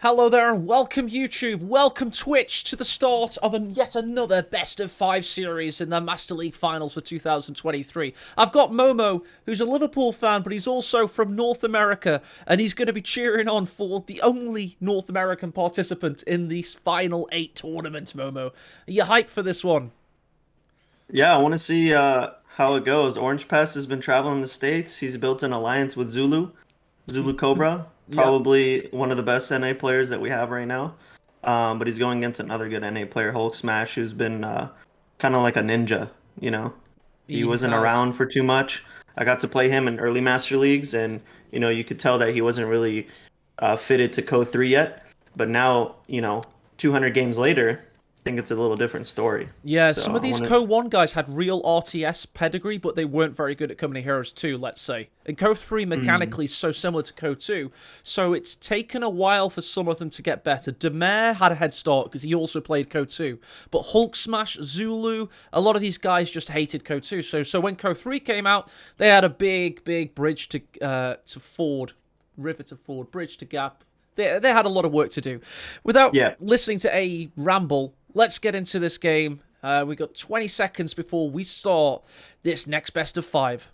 Hello there and welcome YouTube, welcome Twitch to the start of yet another best of 5 series in the Master League Finals for 2023. I've got Momo, who's a Liverpool fan, but he's also from North America, and he's going to be cheering on for the only North American participant in these final 8 tournaments, Momo. Are you hyped for this one? Yeah, I want to see how it goes. Orangepest has been traveling the States. He's built an alliance with Zulu Cobra, Yep. probably one of the best NA players that we have right now. But he's going against another good NA player, HulkSMASH, who's been kind of like a ninja, you know. He He wasn't has. around for too much. I got to play him in early Master Leagues, and you could tell that he wasn't really fitted to CoH3 yet. But now, 200 games later, I think it's a little different story. Yeah, So some of I these want to. Co-1 guys had real RTS pedigree, but they weren't very good at Company Heroes 2, let's say. And Co-3 mechanically is so similar to Co-2, so it's taken a while for some of them to get better. Demare had a head start because he also played Co-2, but HulkSMASH, Zulu, a lot of these guys just hated Co-2. So when Co-3 came out, they had a big bridge to ford, river to ford, bridge to gap. They had a lot of work to do. Without Yeah. listening to a ramble, let's get into this game. We got 20 seconds before we start this next best of 5.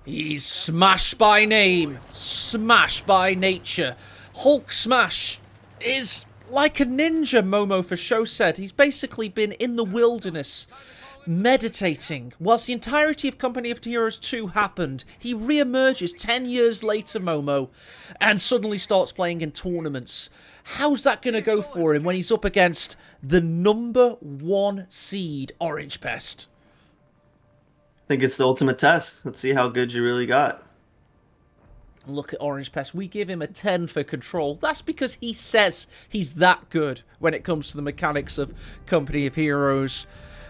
He's Smash by name, Smash by nature. HulkSMASH is like a ninja, Momo for show said. He's basically been in the wilderness, meditating, whilst the entirety of Company of Heroes 2 happened. He re-emerges 10 years later, Momo, and suddenly starts playing in tournaments. How's that going to go for him when he's up against the #1 seed, Orangepest? Think it's the ultimate test. Let's see how good you really got. Look at Orangepest. We give him a 10 for control. That's because he says he's that good when it comes to the mechanics of Company of Heroes.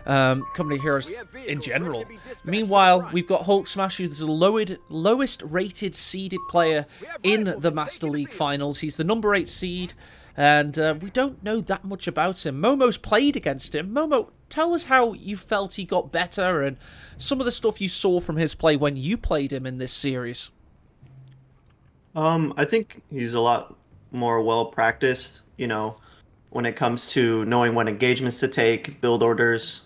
Company of Heroes in general. Meanwhile, we've got HulkSMASH, who's the lowest rated seeded player in the Master League Finals. He's the number 8 seed, and we don't know that much about him. Momo's played against him. Momo, tell us how you felt he got better and some of the stuff you saw from his play when you played him in this series. I think he's a lot more well practiced, when it comes to knowing what engagements to take, build orders,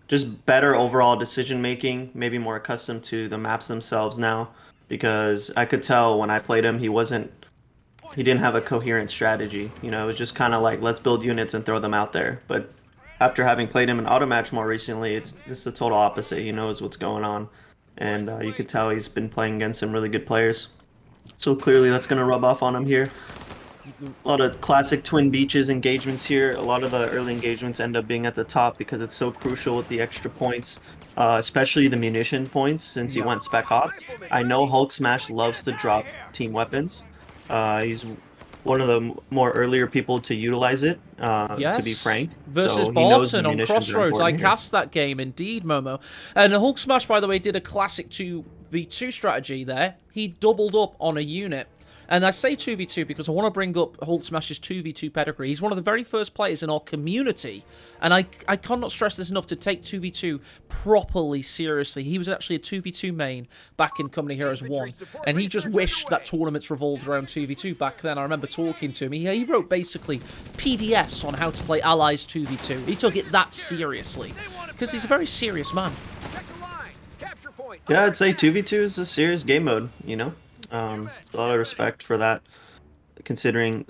just better overall decision making, maybe more accustomed to the maps themselves now, because I could tell when I played him, he didn't have a coherent strategy. It was just kind of like, let's build units and throw them out there. But after having played him in auto match more recently, it's the total opposite. He knows what's going on, and you could tell he's been playing against some really good players. So clearly that's going to rub off on him here. A lot of classic Twin Beaches engagements here. A lot of the early engagements end up being at the top because it's so crucial with the extra points, especially the munition points since he went Spec Ops. I know HulkSMASH loves to drop team weapons. He's one of the more earlier people to utilize it, to be Yes, frank. versus So he knows the Barton on munitions are Crossroads. I important here. cast that game, indeed, Momo. And HulkSMASH, by the way, did a classic 2v2 strategy there. He doubled up on a unit. And I say 2v2 because I want to bring up HulkSMASH's 2v2 pedigree. He's one of the very first players in our community, and I cannot stress this enough, to take 2v2 properly seriously. He was actually a 2v2 main back in Company Heroes 1, and he just wished that tournaments revolved around 2v2 back then. I remember talking to him. He wrote basically PDFs on how to play Allies 2v2. He took it that seriously, because he's a very serious man. Yeah, I'd say 2v2 is a serious game mode, a lot of respect for that, considering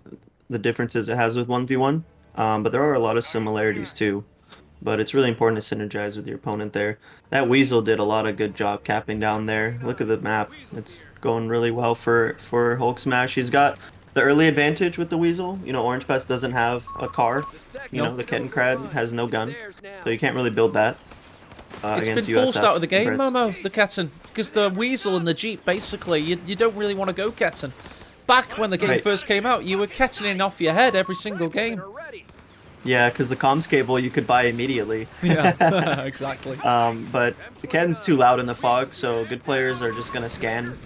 the differences it has with 1v1. But there are a lot of similarities too. But it's really important to synergize with your opponent there. That Weasel did a lot of good job capping down there. Look at the map. It's going really well for HulkSMASH. He's got the early advantage with the Weasel. Orangepest doesn't have a car. Nope. The Kettenkrad has no gun. So you can't really build that It's been against forced USF out of the game, Brits. Momo, the Ketten. Because the Weasel and the Jeep, basically, you don't really want to go Ketten. back when the game Right. first came out, you were ketting off your head every single game. Yeah, because the comms cable you could buy immediately. Yeah, exactly. But the Ketten's too loud in the fog, so good players are just gonna scan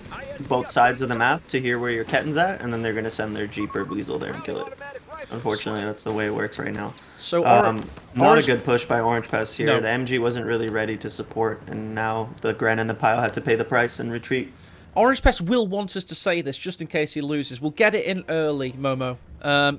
both sides of the map to hear where your Ketten's at, and then they're gonna send their Jeep or Weasel there and kill it. Unfortunately, that's the way it works right now. So Not a good push by Orangepest here. No. The MG wasn't really ready to support, and now the Gren and the Pile have to pay the price and retreat. Orangepest will want us to say this just in case he loses. We'll get it in early, Momo.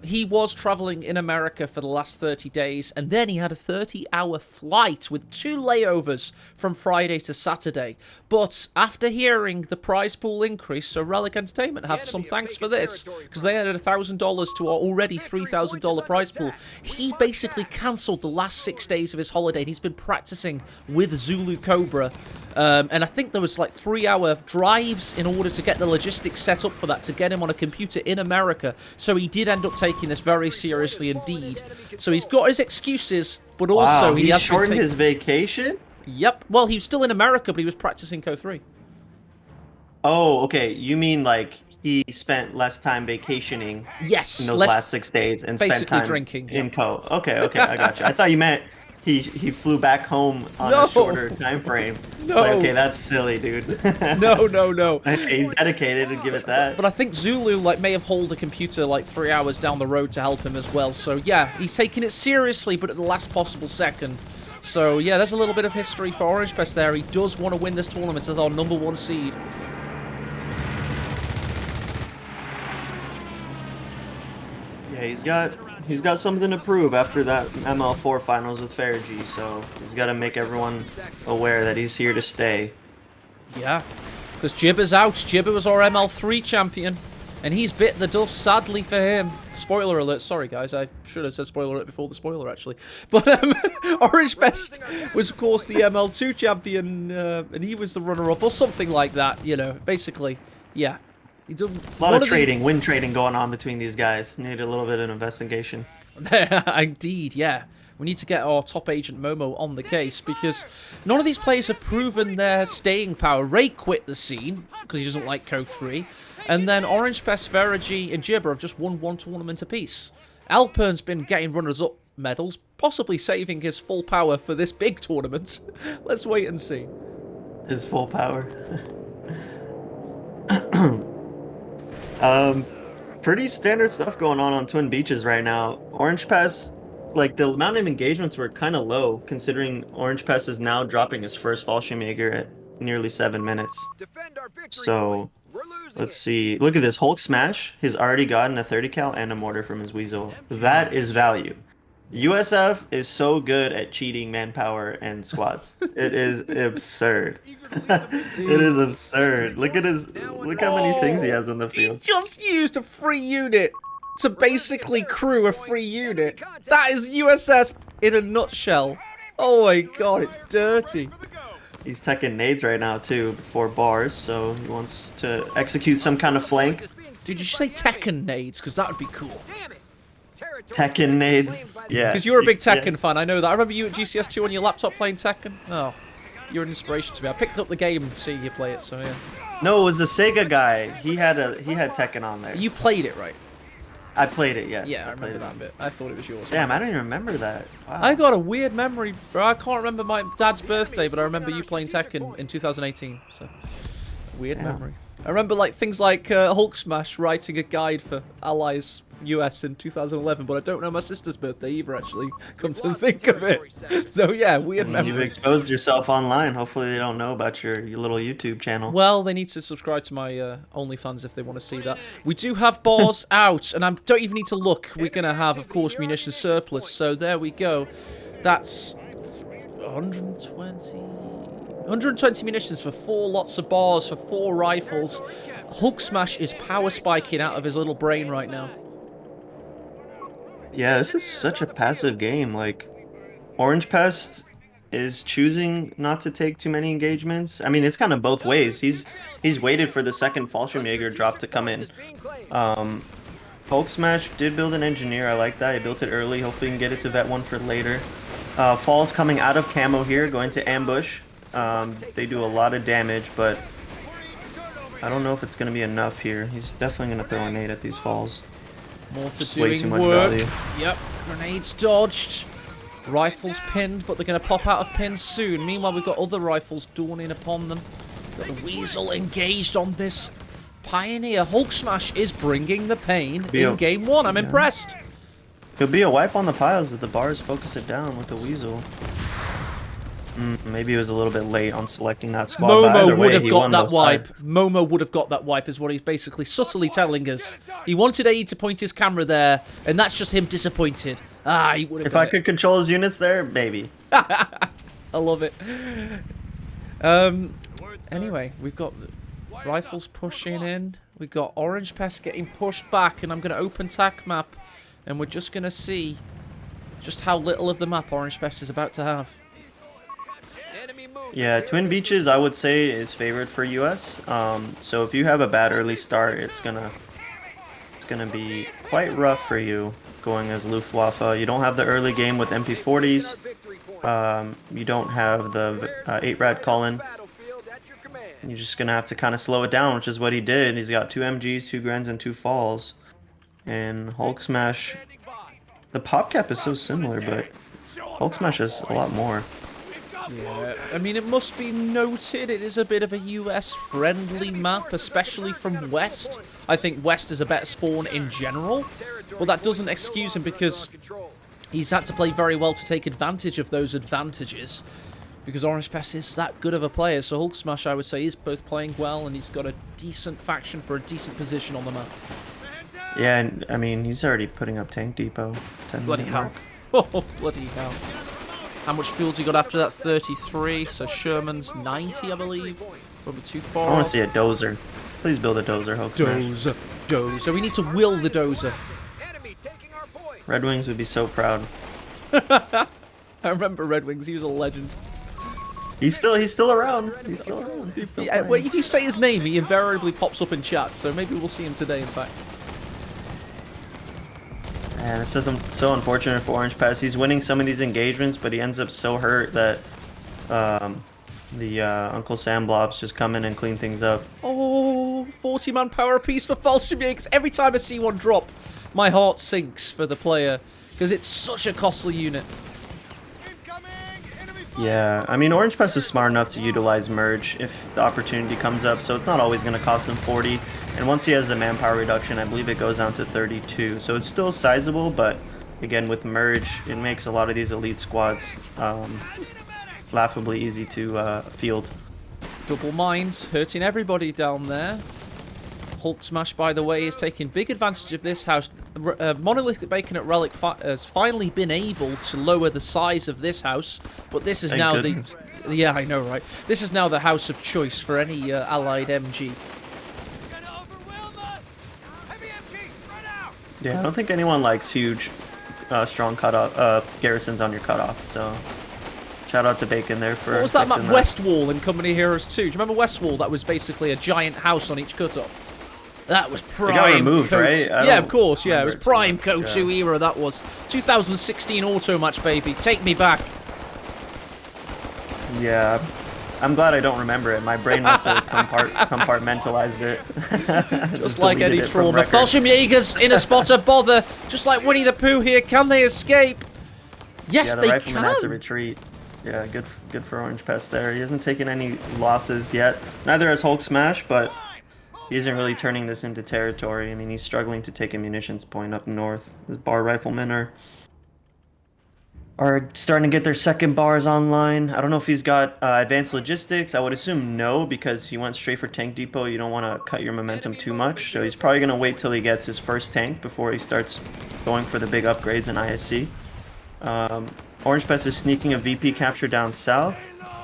He was traveling in America for the last 30 days, and then he had a 30-hour flight with 2 layovers from Friday to Saturday. But after hearing the prize pool increase, so Relic Entertainment have some thanks for this, because they added $1,000 to our already $3,000 prize pool. He basically cancelled the last 6 days of his holiday, and he's been practicing with Zulu Cobra. And I think there was like 3-hour drives in order to get the logistics set up for that, to get him on a computer in America. So he did end up taking this very seriously indeed. So he's got his excuses, but also he has shortened his vacation? Yep. Well, he was still in America, but he was practicing CoH3. Oh, okay. You mean like he spent less time vacationing Yes. in those last 6 days and spent time drinking in Co. Okay, okay, I got you. I thought you meant he flew back home on a shorter time frame. No. Like, okay, that's silly, dude. No. He's dedicated, and give it that. But I think Zulu may have hauled a computer 3 hours down the road to help him as well. So yeah, he's taking it seriously, but at the last possible second. So yeah, there's a little bit of history for Orangepest there. He does want to win this tournament as our #1 seed. Yeah, he's got something to prove after that ML4 finals with Faragi, so he's got to make everyone aware that he's here to stay. Yeah, because Jibber's out. Jibber was our ML3 champion, and he's bit the dust, sadly for him. Spoiler alert. Sorry, guys. I should have said spoiler alert before the spoiler, actually. But Orangepest was, of course, the ML2 champion, and he was the runner-up, or something like that, you know. Basically, yeah. A lot of trading, win trading going on between these guys. Need a little bit of investigation. Indeed, yeah. We need to get our top agent Momo on the case, because none of these players have proven their staying power. Ray quit the scene because he doesn't like CoH3, and then Orangepest, Faragi, and Jibber have just won 1 tournament apiece. Alpern's been getting runners-up medals, possibly saving his full power for this big tournament. Let's wait and see. His full power. Pretty standard stuff going on Twin Beaches right now. Orangepest, the amount of engagements were kind of low, considering Orangepest is now dropping his first Fallschirmjäger at nearly 7 minutes. So, let's see. Look at this, HulkSMASH. He's already gotten a 30 cal and a mortar from his Weasel. That is value. USF is so good at cheating manpower and squads. It is absurd. It is absurd. Look how many things he has on the field. He just used a free unit to basically crew a free unit. That is USS in a nutshell. Oh my god, it's dirty. He's teching nades right now too, 4 bars, so he wants to execute some kind of flank. Dude, did you say Tekken nades? Because that would be cool. Tekken nades? Yeah. Because you're a big Tekken fan, I know that. I remember you at GCS2 on your laptop playing Tekken. Oh, you're an inspiration to me. I picked up the game seeing you play it, so yeah. No, it was the Sega guy. He had Tekken on there. You played it, right? I played it, yes. Yeah, I remember that bit. I thought it was yours. Damn, I don't even remember that. Wow. I got a weird memory, bro. I can't remember my dad's birthday, but I remember you playing Tekken in 2018. So, weird memory. I remember things like HulkSMASH writing a guide for Allies US in 2011, but I don't know my sister's birthday either, actually, come to think of it. So yeah, weird memory. You've exposed yourself online. Hopefully they don't know about your little YouTube channel. Well, they need to subscribe to my OnlyFans if they want to see that. We do have bars out, and I don't even need to look. We're going to have, of course, munition surplus, so there we go. That's 120 munitions for 4 lots of bars, for 4 rifles. HulkSMASH is power spiking out of his little brain right now. Yeah, this is such a passive game. Orangepest is choosing not to take too many engagements. I mean, it's kind of both ways. He's waited for the second Fallschirmjäger drop to come in. HulkSMASH did build an engineer. I like that. He built it early. Hopefully he can get it to vet 1 for later. Fall's coming out of camo here, going to ambush. They do a lot of damage, but I don't know if it's going to be enough here. He's definitely going to throw a nade at these falls. More to Just way doing too much work. value. Yep, grenades dodged. Rifles pinned, but they're going to pop out of pins soon. Meanwhile, we've got other rifles dawning upon them. Got the Weasel engaged on this Pioneer. HulkSMASH is bringing the pain in game one. I'm impressed. Could be a wipe on the piles if the bars focus it down with the Weasel. Maybe he was a little bit late on selecting that squad. Momo would have got that wipe. Momo would have got that wipe is what he's basically subtly telling us. He wanted AE to point his camera there, and that's just him disappointed. Ah, he would have. If I could control his units there, maybe. I love it. Anyway, we've got rifles pushing in. We've got Orangepest getting pushed back, and I'm going to open TAC map, and we're just going to see just how little of the map Orangepest is about to have. Yeah, Twin Beaches, I would say, is favored for US. So if you have a bad early start, it's gonna be quite rough for you going as Luftwaffe. You don't have the early game with MP40s. You don't have the 8-rad call-in. You're just gonna have to kind of slow it down, which is what he did. He's got 2 MGs, 2 Grens, and 2 Falls. And HulkSMASH, the pop cap is so similar, but HulkSMASH is a lot more. Yeah, I mean, it must be noted it is a bit of a US-friendly map, especially from West. I think West is a better spawn in general, but that doesn't excuse him because he's had to play very well to take advantage of those advantages, because Orangepest is that good of a player. So HulkSMASH, I would say, is both playing well, and he's got a decent faction for a decent position on the map. Yeah, and I mean, he's already putting up tank depot. Bloody hell. Oh, bloody hell. How much fuel's he got after that? 33. So Sherman's 90, I believe. Probably too far. I want to see a dozer. Please build a dozer, HulkSMASH. Dozer. We need to will the dozer. Red Wings would be so proud. I remember Red Wings. He was a legend. He's still around. He's still around. He's still Yeah, well, if you say his name, he invariably pops up in chat. So maybe we'll see him today, in fact. And it's just so unfortunate for Orangepest. He's winning some of these engagements, but he ends up so hurt that the Uncle Sam blobs just come in and clean things up. Oh, 40-man power piece for HulkSMASH. Every time I see one drop, my heart sinks for the player, because it's such a costly unit. Yeah, I mean, Orangepest is smart enough to utilize Merge if the opportunity comes up, so it's not always going to cost him 40. And once he has a manpower reduction, I believe it goes down to 32. So it's still sizable, but again, with Merge, it makes a lot of these elite squads laughably easy to field. Double mines hurting everybody down there. HulkSMASH, by the way, is taking big advantage of this house. Monolithic Bacon at Relic has finally been able to lower the size of this house, but this is now the... Yeah, I know, right? This is now the house of choice for any allied MG. Yeah, I don't think anyone likes huge, strong cutoff garrisons on your cutoff, so... Shout out to Bacon there for... What was that map? West Wall in Company Heroes 2. Do you remember West Wall? That was basically a giant house on each cutoff. That was prime. It got removed, right? Yeah, of course. Yeah, it was prime CoH3 era. That was 2016 auto match, baby. Take me back. Yeah, I'm glad I don't remember it. My brain must have compartmentalized it. Just like any trauma. HulkSMASH in a spot of bother. Just like Winnie the Pooh here. Can they escape? Yes, the they rifleman can. had to retreat. Yeah, good for Orangepest there. He hasn't taken any losses yet. Neither has HulkSMASH, but he isn't really turning this into territory. I mean, he's struggling to take a munitions point up north. His bar riflemen are starting to get their second bars online. I don't know if he's got advanced logistics. I would assume no, because he went straight for tank depot. You don't want to cut your momentum too much. So he's probably going to wait till he gets his first tank before he starts going for the big upgrades in ISC. Orangepest is sneaking a VP capture down south.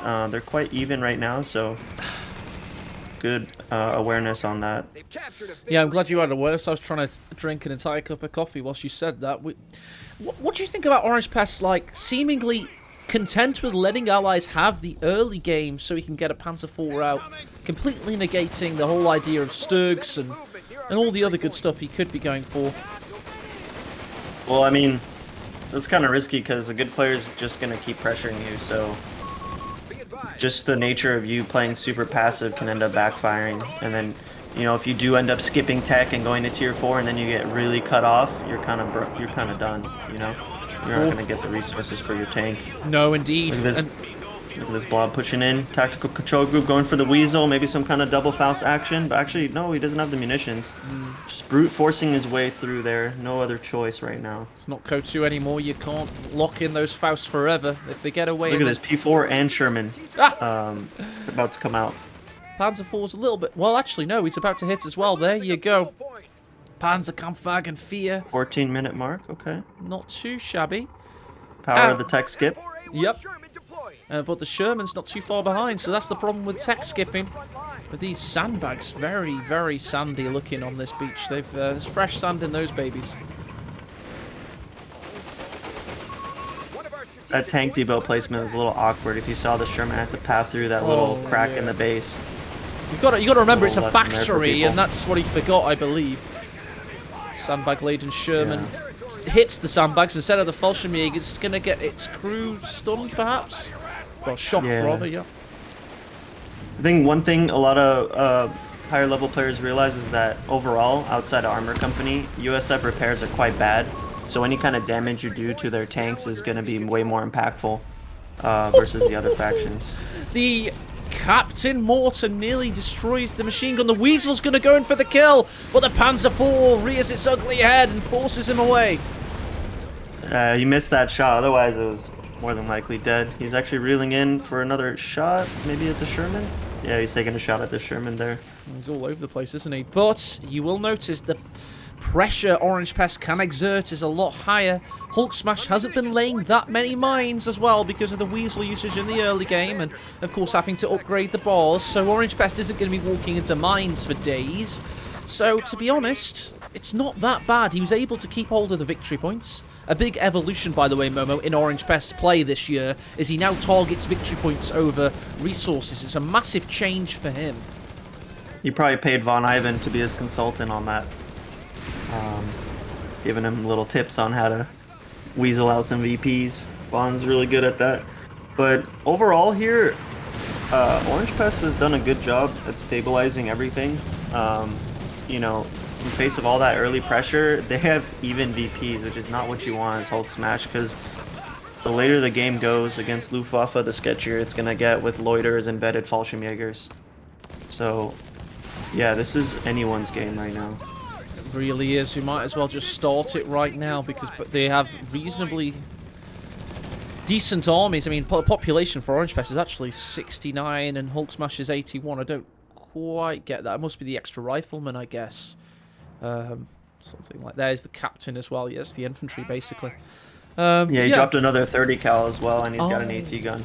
They're quite even right now, so good awareness on that. Yeah, I'm glad you had awareness. I was trying to drink an entire cup of coffee whilst you said that. What do you think about Orangepest, like, seemingly content with letting allies have the early game so he can get a Panzer IV out, completely negating the whole idea of Sturgs and all the other good stuff he could be going for? Well, I mean, that's kind of risky because a good player is just going to keep pressuring you, so just the nature of you playing super passive can end up backfiring. And then, you know, if you do end up skipping tech and going to tier 4 and then you get really cut off, you're kind of done, you know? You're not going to get the resources for your tank. No, indeed. Look at this blob pushing in. Tactical control group going for the weasel. Maybe some kind of double Faust action. But actually, no, he doesn't have the munitions. Just brute forcing his way through there. No other choice right now. It's not CoH3 anymore. You can't lock in those Fausts forever. If they get away... Look at this. P4 and Sherman about to come out. Panzer IV's a little bit... Well, actually, no. He's about to hit as well. There you go. Panzerkampfwagen and Fear. 14-minute mark. Okay. Not too shabby. Power of the tech skip. Yep. But the Sherman's not too far behind, so that's the problem with tech skipping. With these sandbags, very, very sandy looking on this beach. There's fresh sand in those babies. That tank depot placement is a little awkward. If you saw the Sherman had to pass through that little crack in the base. You got to remember it's a factory, and that's what he forgot, I believe. Sandbag-laden Sherman. Yeah. Hits the sandbags instead of the Fallschirmjäger. It's going to get its crew stunned, perhaps? Well, shocked, rather, yeah. I think one thing a lot of higher level players realize is that overall, outside of Armor Company, USF repairs are quite bad. So any kind of damage you do to their tanks is going to be way more impactful versus the other factions. The Captain Morton nearly destroys the machine gun. The Weasel's going to go in for the kill, but the Panzer IV rears its ugly head and forces him away. You missed that shot, otherwise it was more than likely dead. He's actually reeling in for another shot, maybe at the Sherman? Yeah, he's taking a shot at the Sherman there. He's all over the place, isn't he? But you will notice the pressure Orangepest can exert is a lot higher. HulkSMASH hasn't been laying that many mines as well because of the Weasel usage in the early game and, of course, having to upgrade the bars. So Orangepest isn't going to be walking into mines for days. So, to be honest, it's not that bad. He was able to keep hold of the victory points. A big evolution, by the way, Momo, in Orangepest's play this year is he now targets victory points over resources. It's a massive change for him. He probably paid Von Ivan to be his consultant on that. Giving him little tips on how to weasel out some VPs. Von's really good at that. But overall here, Orangepest has done a good job at stabilizing everything. You know, in face of all that early pressure, they have even VPs, which is not what you want as HulkSMASH, because the later the game goes against Luftwaffe, the sketchier it's going to get with loiters and vetted Fallschirmjägers. So, yeah, this is anyone's game right now. It really is. We might as well just start it right now because they have reasonably decent armies. I mean, population for Orangepest is actually 69 and HulkSMASH is 81. I don't quite get that. It must be the extra rifleman, I guess. Something like that. There's the captain as well. Yes, the infantry, basically. Yeah, he dropped another 30 cal as well, and he's got an AT gun.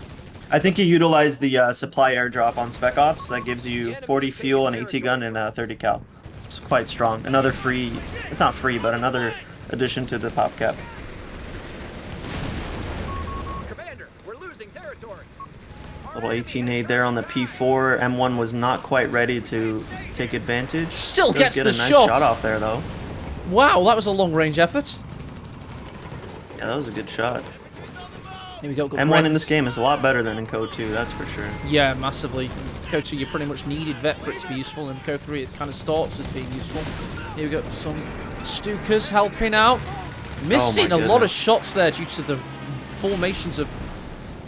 I think he utilized the supply airdrop on Spec Ops. That gives you 40 fuel, an AT gun, and 30 cal. It's quite strong. Another free... It's not free, but another addition to the pop cap. Commander, we're losing territory. Little 18 nade there on the P4. M1 was not quite ready to take advantage. Still gets get the a nice shot. shot off there, though. Wow, that was a long-range effort. Yeah, that was a good shot. Here we go. M1 in this game is a lot better than in Code 2, that's for sure. Yeah, massively. Code 2, you pretty much needed vet for it to be useful, and Code 3, it kind of starts as being useful. Here we go, some Stukas helping out. Missing a lot of shots there due to the formations of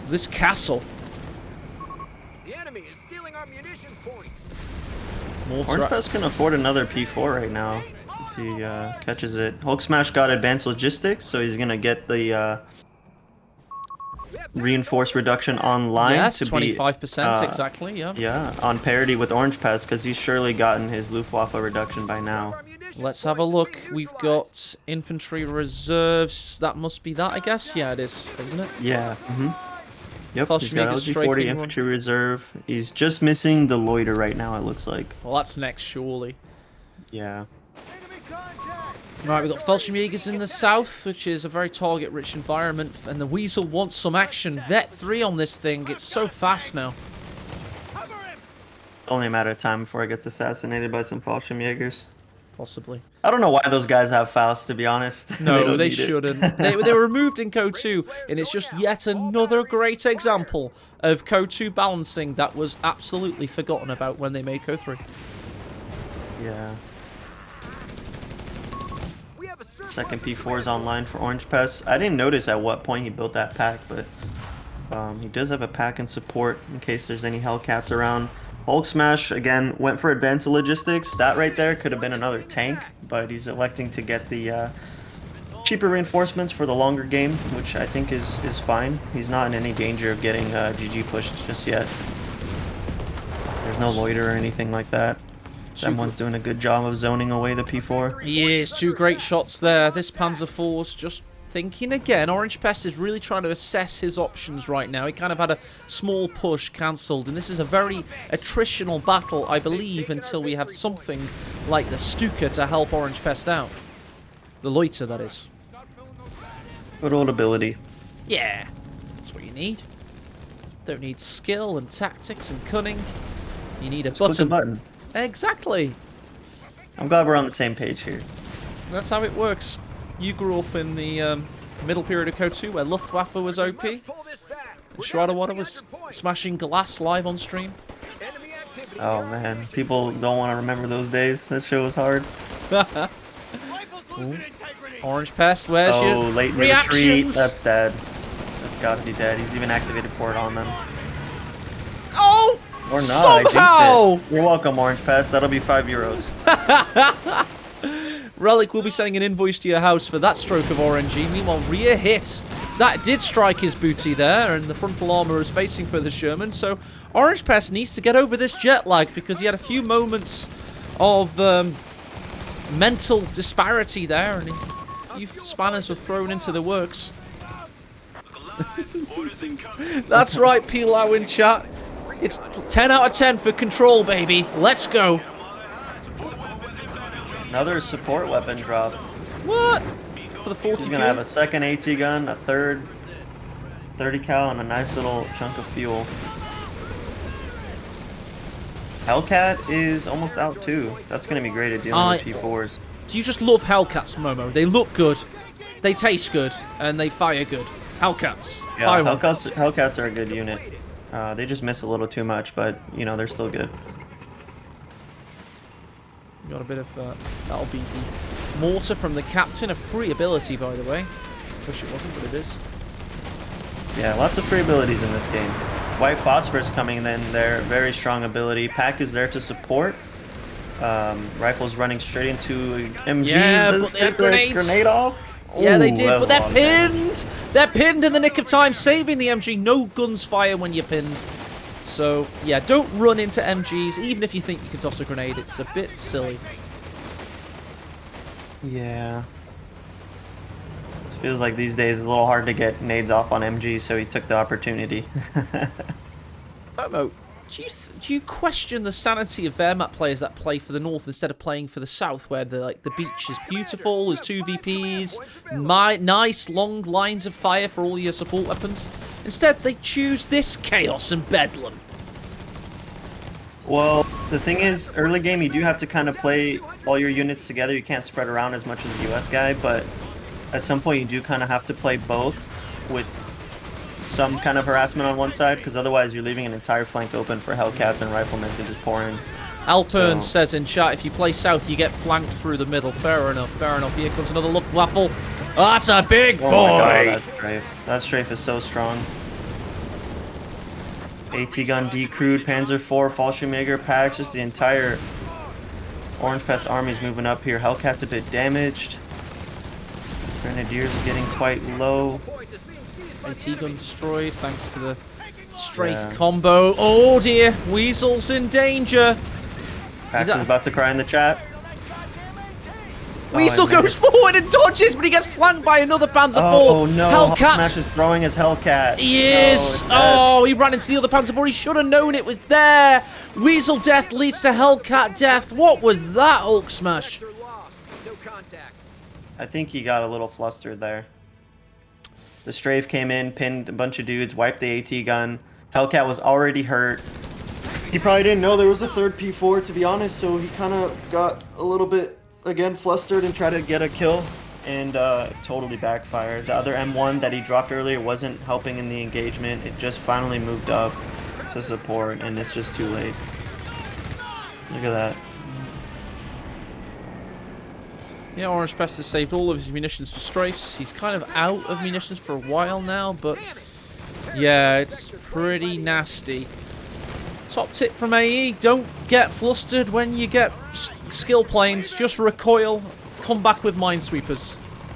this castle. The enemy is stealing our munitions point. Orangepest can afford another P4 right now if he catches it. HulkSMASH got advanced logistics, so he's gonna get the reinforced reduction online. Yes, to 25% exactly. Yeah. Yeah, on parity with Orangepest, because he's surely gotten his Luftwaffe reduction by now. Let's have a look. We've got infantry reserves. That must be that, I guess. Yeah, it is, isn't it? Yeah. Yep. He's got LG-40 strafing infantry reserve. He's just missing the loiter right now. It looks like. Well, that's next, surely. Yeah. Right, we've got Fallschirmjägers in the south, which is a very target-rich environment, and the Weasel wants some action. Vet 3 on this thing. It's so fast now. Only a matter of time before it gets assassinated by some Fallschirmjägers. Possibly. I don't know why those guys have Faust, to be honest. No, don't they need it. shouldn't. They were removed in Code 2, and it's just yet another great example of Code 2 balancing that was absolutely forgotten about when they made Code 3. Yeah. We have a surplus Second of P4 is commando. online for Orangepest. I didn't notice at what point he built that pack, but he does have a pack in support in case there's any Hellcats around. HulkSMASH, again, went for advanced logistics. That right there could have been another tank, but he's electing to get the cheaper reinforcements for the longer game, which I think is fine. He's not in any danger of getting GG pushed just yet. There's no loiter or anything like that. Someone's doing a good job of zoning away the P4. He is. 2 great shots there. This Panzer IV's just thinking again. Orangepest is really trying to assess his options right now. He kind of had a small push cancelled, and this is a very attritional battle, I believe, until we have something like the Stuka to help Orangepest out. The loiter, that is. Good old ability. Yeah, that's what you need. Don't need skill and tactics and cunning. You need a Click the button. button. Exactly. I'm glad we're on the same page here. That's how it works. You grew up in the middle period of Code 2 where Luftwaffe was OP. Let's pull this back. We're Shradawada down to was 300 points. smashing glass live on stream. Enemy activity Oh here. man, people don't want to remember those days. That show was hard. Orangepest, where's Oh, your late in the retreat. reactions? That's dead. That's got to be dead. He's even activated port on them. Oh! Or not. Somehow! I jinxed it. You're welcome, Orangepest. That'll be €5. Relic will be sending an invoice to your house for that stroke of RNG. Meanwhile, Rhea hit. That did strike his booty there, and the frontal armor is facing for the Sherman. So Orangepest needs to get over this jet lag because he had a few moments of mental disparity there, and a few spanners were thrown into the works. That's right, Pilau in chat. It's 10 out of 10 for control, baby. Let's go. Another support weapon drop. What? For the 40 He's gonna have a second AT gun, a third 30 cal, and a nice little chunk of fuel. Hellcat is almost out too. That's gonna be great at dealing with P4s. Do you just love Hellcats, Momo? They look good, they taste good, and they fire good. Hellcats. Yeah, I want. Hellcats are a good unit. They just miss a little too much, but you know they're still good. Got a bit of that'll be the mortar from the captain, a free ability, by the way. Wish it wasn't, but it is. Yeah, lots of free abilities in this game. White Phosphorus coming in there, very strong ability. Pack is there to support. Rifle's running straight into MGs. Yeah, Does but they had get the grenades. Grenade off. Yeah, they Ooh, did, that but was they're a lot of damage. pinned. They're pinned in the nick of time, saving the MG. No guns fire when you're pinned. So yeah, don't run into MGs, even if you think you can toss a grenade. It's a bit silly. Yeah. It feels like these days it's a little hard to get nades off on MG, so he took the opportunity. Momo, do you question the sanity of Wehrmacht players that play for the north instead of playing for the south, where the beach is beautiful, there's 2 VPs, nice long lines of fire for all your support weapons? Instead, they choose this chaos and bedlam. Well, the thing is, early game you do have to kind of play all your units together. You can't spread around as much as the US guy, but at some point you do kind of have to play both with some kind of harassment on one side, because otherwise you're leaving an entire flank open for Hellcats and Riflemen to just pour in. Alpern says in chat, if you play south, you get flanked through the middle. Fair enough, fair enough. Here comes another Luftwaffe. Oh, that's a big boy! Oh my god, that strafe. That strafe is so strong. AT gun decrewed, Panzer IV, Fallschirmjäger packs, just the entire Orangepest army is moving up here. Hellcat's a bit damaged. Grenadiers are getting quite low. AT gun destroyed thanks to the strafe combo. Oh dear, Weasel's in danger. Pax is about to cry in the chat. Weasel goes forward and dodges, but he gets flanked by another Panzer IV. Oh no, Hellcat. HulkSMASH is throwing his Hellcat. He is. Oh, he ran into the other Panzer IV. He should have known it was there. Weasel death leads to Hellcat death. What was that, HulkSMASH? No contact. I think he got a little flustered there. The strafe came in, pinned a bunch of dudes, wiped the AT gun. Hellcat was already hurt. He probably didn't know there was a third P4, to be honest, so he kind of got a little bit again flustered and tried to get a kill, and totally backfired. The other M1 that he dropped earlier wasn't helping in the engagement. It just finally moved up to support, and it's just too late. Look at that. Yeah, Orangepest has saved all of his munitions for strafes. He's kind of out of munitions for a while now, but yeah, it's pretty nasty. Top tip from AE, don't get flustered when you get skill planes. Just recoil, come back with minesweepers,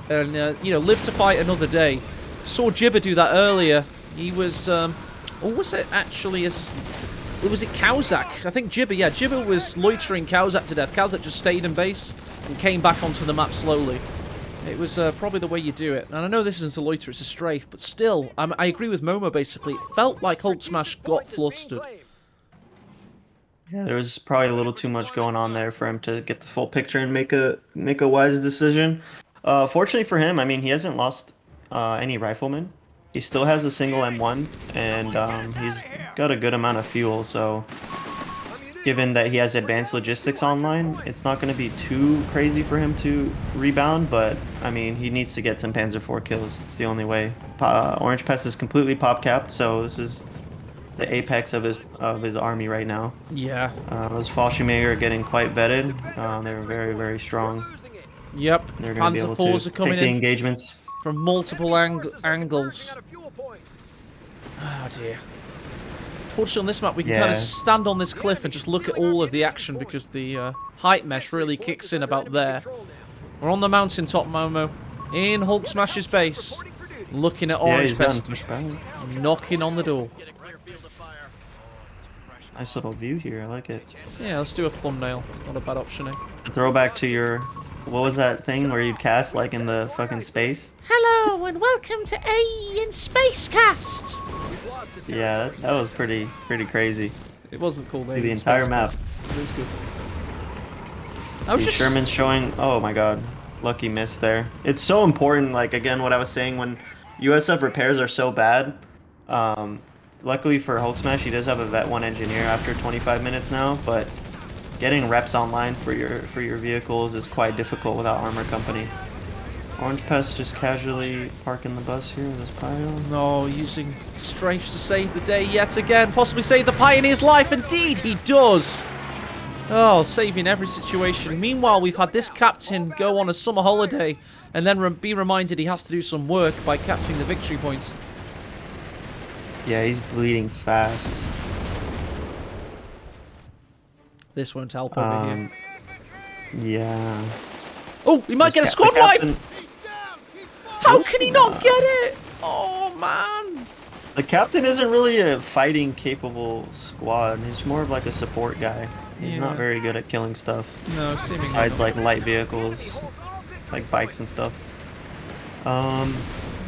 and you know, live to fight another day. Saw Jibber do that earlier. He was, or was it actually was it Kawzak? I think Jibber, yeah, Jibber was loitering Kawzak to death. Kawzak just stayed in base and came back onto the map slowly. It was probably the way you do it. And I know this isn't a loiter, it's a strafe, but still, I agree with Momo basically. It felt like HulkSMASH got flustered. Yeah, there was probably a little too much going on there for him to get the full picture and make a wise decision. Fortunately for him, I mean, he hasn't lost any riflemen. He still has a single M1, and he's got a good amount of fuel, so given that he has advanced logistics online, it's not going to be too crazy for him to rebound, but I mean, he needs to get some Panzer IV kills. It's the only way. Orangepest is completely pop capped, so this is the apex of his army right now. Yeah. Those Fallschirmjäger are getting quite vetted. They're very, very strong. Yep. They're going to be able Panzer IVs to are coming take the in engagements. from multiple angles. Oh dear. Fortunately on this map we can kind of stand on this cliff and just look at all of the action because the height mesh really kicks in about there. We're on the mountaintop, Momo, in HulkSMASH's base, looking at Orangepest, knocking on the door. Nice little view here, I like it. Yeah, let's do a thumbnail. Not a bad option, eh? A throwback to your, what was that thing where you'd cast like in the fucking space? Hello and welcome to AE in Spacecast. Yeah, that was pretty crazy. It wasn't called The entire map. It was good. See, Sherman's showing, oh my god, lucky miss there. It's so important, like again, what I was saying, when USF repairs are so bad, luckily for HulkSMASH, he does have a Vet 1 engineer after 25 minutes now, but getting reps online for your vehicles is quite difficult without Armor Company. Orangepest just casually parking the bus here with his pile. No, using strafes to save the day yet again. Possibly save the Pioneer's life. Indeed, he does. Oh, saving every situation. Meanwhile, we've had this captain go on a summer holiday and then be reminded he has to do some work by capturing the victory points. Yeah, he's bleeding fast. This won't help over here. Yeah. Oh, he might get a squad wipe! How can he not get it? Oh, man. The captain isn't really a fighting capable squad. He's more of like a support guy. He's not very good at killing stuff. No, seemingly besides not. like light vehicles, like bikes and stuff.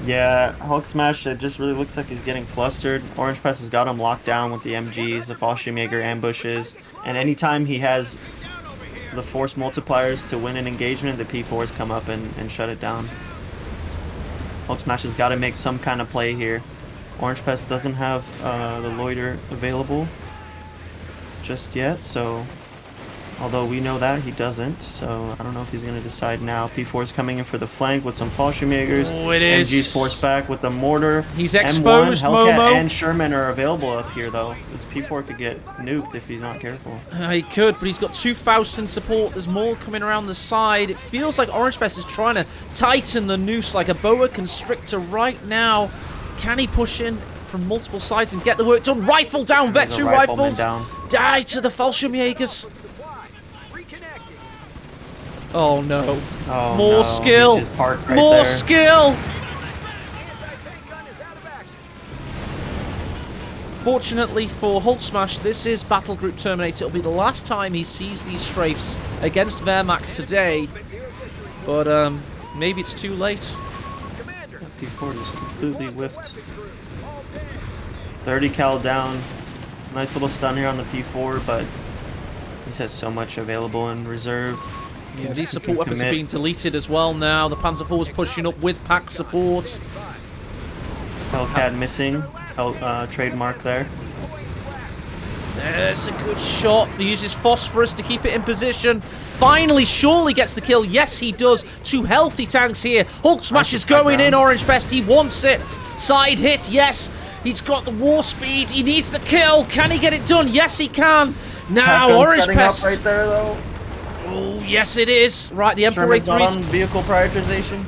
Yeah, HulkSMASH, it just really looks like he's getting flustered. Orangepest has got him locked down with the MGs, the Fallschirmjäger ambushes, and anytime he has the force multipliers to win an engagement, the P4s come up and shut it down. HulkSMASH has got to make some kind of play here. Orangepest doesn't have the loiter available just yet, so although we know that he doesn't, so I don't know if he's going to decide now. P4 is coming in for the flank with some Fallschirmjägers. Oh, it is. MG's forced back with the mortar. He's exposed, M1, Hellcat, Momo. and Sherman are available up here, though. This P4 could get nuked if he's not careful. He could, but he's got 2 Fausts in support. There's more coming around the side. It feels like Orangepest is trying to tighten the noose like a boa constrictor right now. Can he push in from multiple sides and get the work done? Rifle down, Vet 2 rifles. Down. Die to the Fallschirmjägers. Oh no. Oh, More no. skill. He's just parked right More there. skill. Fortunately for HulkSMASH, this is Battle Group Terminator. It'll be the last time he sees these strafes against Wehrmacht today. But maybe it's too late. P4 just completely whiffed. 30 cal down. Nice little stun here on the P4, but he has so much available in reserve. Yeah, these support weapons are being deleted as well now. The Panzer IV is pushing up with pack support. Hellcat missing. Trademark there. There's a good shot. He uses phosphorus to keep it in position. Finally, surely gets the kill. Yes, he does. 2 healthy tanks here. HulkSMASH is going in. Orangepest, he wants it. Side hit, yes. He's got the war speed. He needs the kill. Can he get it done? Yes, he can. Now, Orangepest. Right there, though. Oh, yes, it is. Right, the Emperor Sherman's not 3's on vehicle prioritization.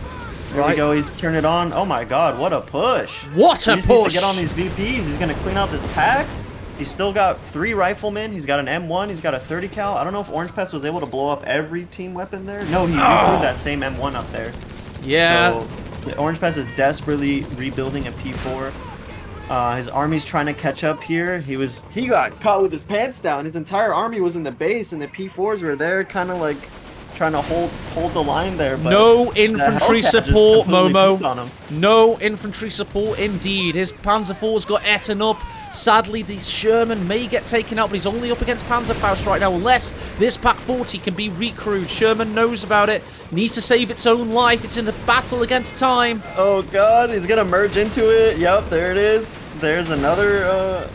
There we go. He's turned it on. Oh my God! What a push! What a he just needs to push. get on these VPs. He's gonna clean out this pack. He's still got 3 riflemen. He's got an M1. He's got a 30 cal. I don't know if Orangepest was able to blow up every team weapon there. No, he recruited that same M1 up there. Yeah. So Orangepest is desperately rebuilding a P4. His army's trying to catch up here. He got caught with his pants down. His entire army was in the base, and the P4s were there, kind of like trying to hold the line there. But no infantry Hellcat just support, completely pooped on Momo. him. No infantry support indeed. His Panzer IV's got eaten up. Sadly, the Sherman may get taken out, but he's only up against Panzerfaust right now, unless this Pak 40 can be recrewed. Sherman knows about it, needs to save its own life. It's in the battle against time. Oh God, he's gonna merge into it. Yep, there it is. There's another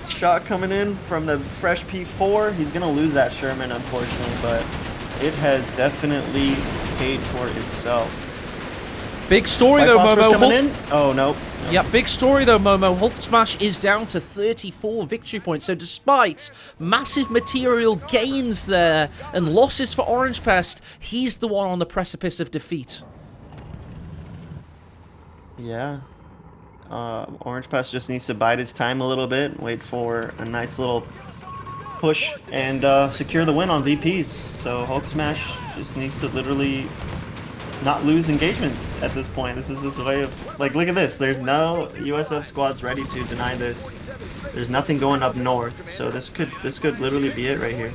shot coming in from the fresh P4. He's gonna lose that Sherman, unfortunately, but it has definitely paid for itself. Big story White though, phosphorus Momo. coming in? Oh, nope. Yeah, big story though, Momo. HulkSMASH is down to 34 victory points. So despite massive material gains there and losses for Orangepest, he's the one on the precipice of defeat. Yeah. Orangepest just needs to bide his time a little bit, wait for a nice little push, and secure the win on VPs. So HulkSMASH just needs to literally not lose engagements at this point. This is his way of, like, look at this. There's no USF squads ready to deny this. There's nothing going up north, so this could literally be it right here.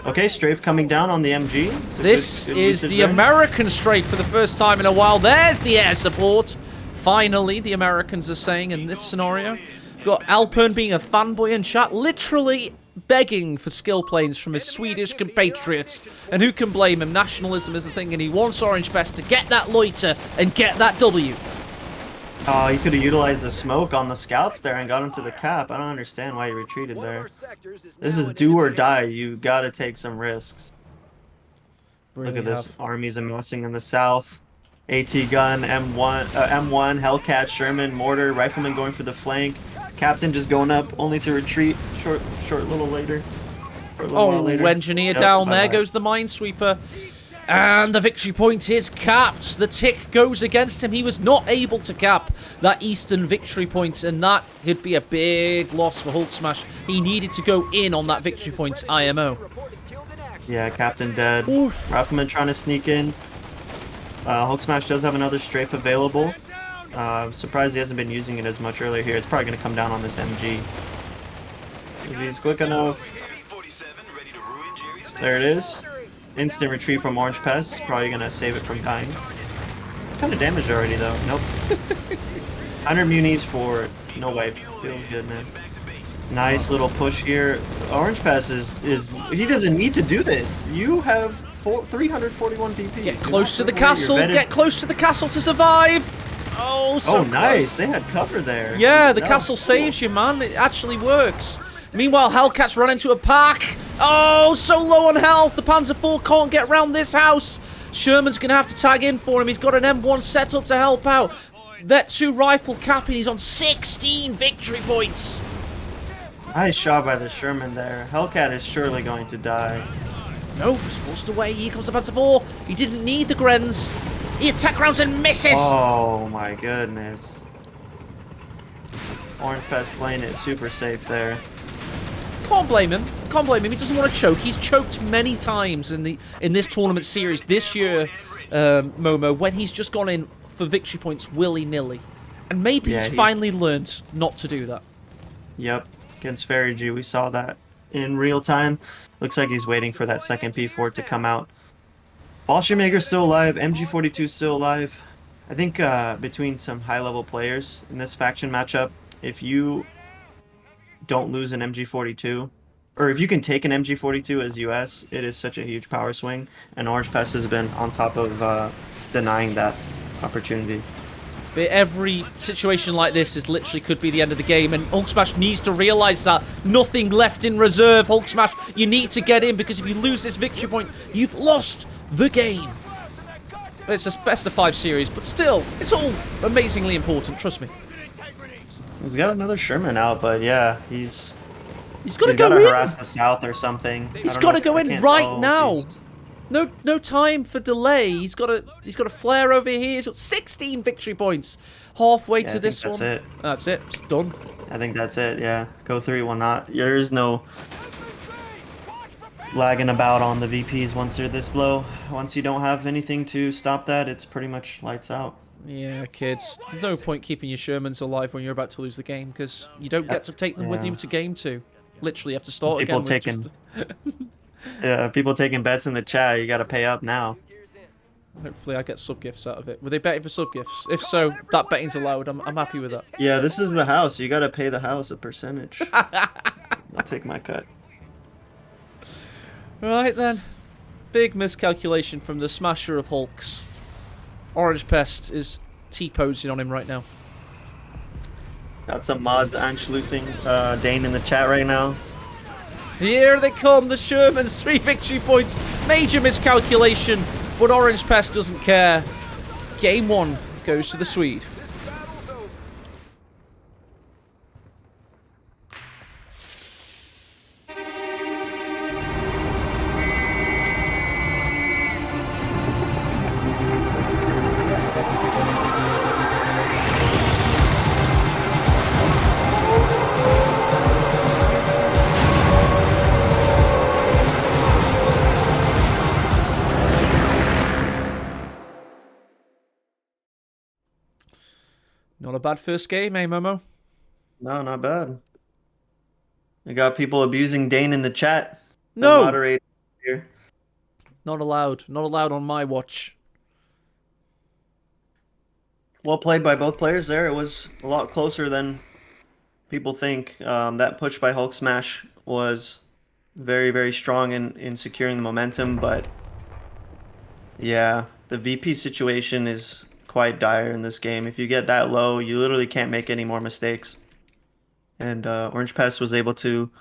Okay, strafe coming down on the MG. This is the American strafe for the first time in a while. There's the air support. Finally, the Americans are saying in this scenario. Got Alpern being a fanboy in chat, literally begging for skill planes from his Swedish compatriots. And who can blame him? Nationalism is the thing, and he wants Orangepest to get that loiter and get that W. He could have utilized the smoke on the scouts there and got into the cap. I don't understand why he retreated there. This is do or die. You gotta take some risks. Look at this. Armies amassing in the south. AT gun, M1, Hellcat, Sherman, mortar, rifleman going for the flank. Captain just going up, only to retreat short little later. Oh, engineer down there goes the minesweeper. And the victory point is capped. The tick goes against him. He was not able to cap that eastern victory point, and that could be a big loss for HulkSMASH. He needed to go in on that victory point IMO. Yeah, Captain dead. Oof. Rifleman trying to sneak in. HulkSMASH does have another strafe available. I'm surprised he hasn't been using it as much earlier here. It's probably going to come down on this MG. If he's quick enough. There it is. Instant retreat from Orangepest. Probably going to save it from dying. It's kind of damaged already, though. Nope. 100 munis for it. No wipe. Feels good, man. Nice little push here. Orangepest is he doesn't need to do this. You have 341 PP. Get close to the castle. Get close to the castle to survive. Oh, so nice. close. They had cover there. Yeah, the castle saves you, man. It actually works. Meanwhile, Hellcat's run into a pack. Oh, so low on health. The Panzer IV can't get around this house. Sherman's going to have to tag in for him. He's got an M1 set up to help out. Vet 2 rifle capping. He's on 16 victory points. Nice shot by the Sherman there. Hellcat is surely going to die. No, he's forced away. Here comes the Panzer IV. He didn't need the Grens. He attack rounds and misses. Oh my goodness. Orangepest playing it super safe there. Can't blame him. Can't blame him. He doesn't want to choke. He's choked many times in this tournament series this year, Momo, when he's just gone in for victory points willy-nilly. And maybe he's finally learned not to do that. Yep. Against Fairy G, we saw that in real time. Looks like he's waiting for that second P4 to come out. Fallschirmjäger's still alive. MG42 is still alive. I think between some high-level players in this faction matchup, if you don't lose an MG42, or if you can take an MG42 as US, it is such a huge power swing, and Orangepest has been on top of denying that opportunity. But every situation like this is literally could be the end of the game, and HulkSMASH needs to realize that. Nothing left in reserve. HulkSMASH, you need to get in, because if you lose this victory point, you've lost the game. It's a best of 5 series, but still, it's all amazingly important, trust me. He's got another Sherman out, but yeah, he's got to go gotta in. harass the south or something. He's got to go in right now. No time for delay. He's got a flare over here. He's got 16 victory points. Halfway to this one. That's it. That's it. It's done. I think that's it. Yeah, go 3 will not. There is no lagging about on the VPs once they're this low. Once you don't have anything to stop that, it's pretty much lights out. Yeah, kids. No point keeping your Shermans alive when you're about to lose the game, because you don't get to take them with you to game 2. Literally, you have to start People again. taking, yeah, people taking bets in the chat. You got to pay up now. Hopefully, I get sub gifts out of it. Were they betting for sub gifts? If so, that betting's allowed. I'm happy with that. Yeah, this is the house. You got to pay the house a percentage. I'll take my cut. Right then. Big miscalculation from the smasher of Hulks. Orangepest is T-posing on him right now. Got some mods Anschlusing Dane in the chat right now. Here they come, the Shermans, 3 victory points. Major miscalculation, but Orangepest doesn't care. Game 1 goes to the Swede. Not a bad first game, eh, Momo? No, not bad. You got people abusing Dane in the chat. No! Moderate here. Not allowed. Not allowed on my watch. Well played by both players there. It was a lot closer than people think. That push by HulkSMASH was very, very strong in securing the momentum, but yeah, the VP situation is quite dire in this game. If you get that low, you literally can't make any more mistakes. And Orangepest was able to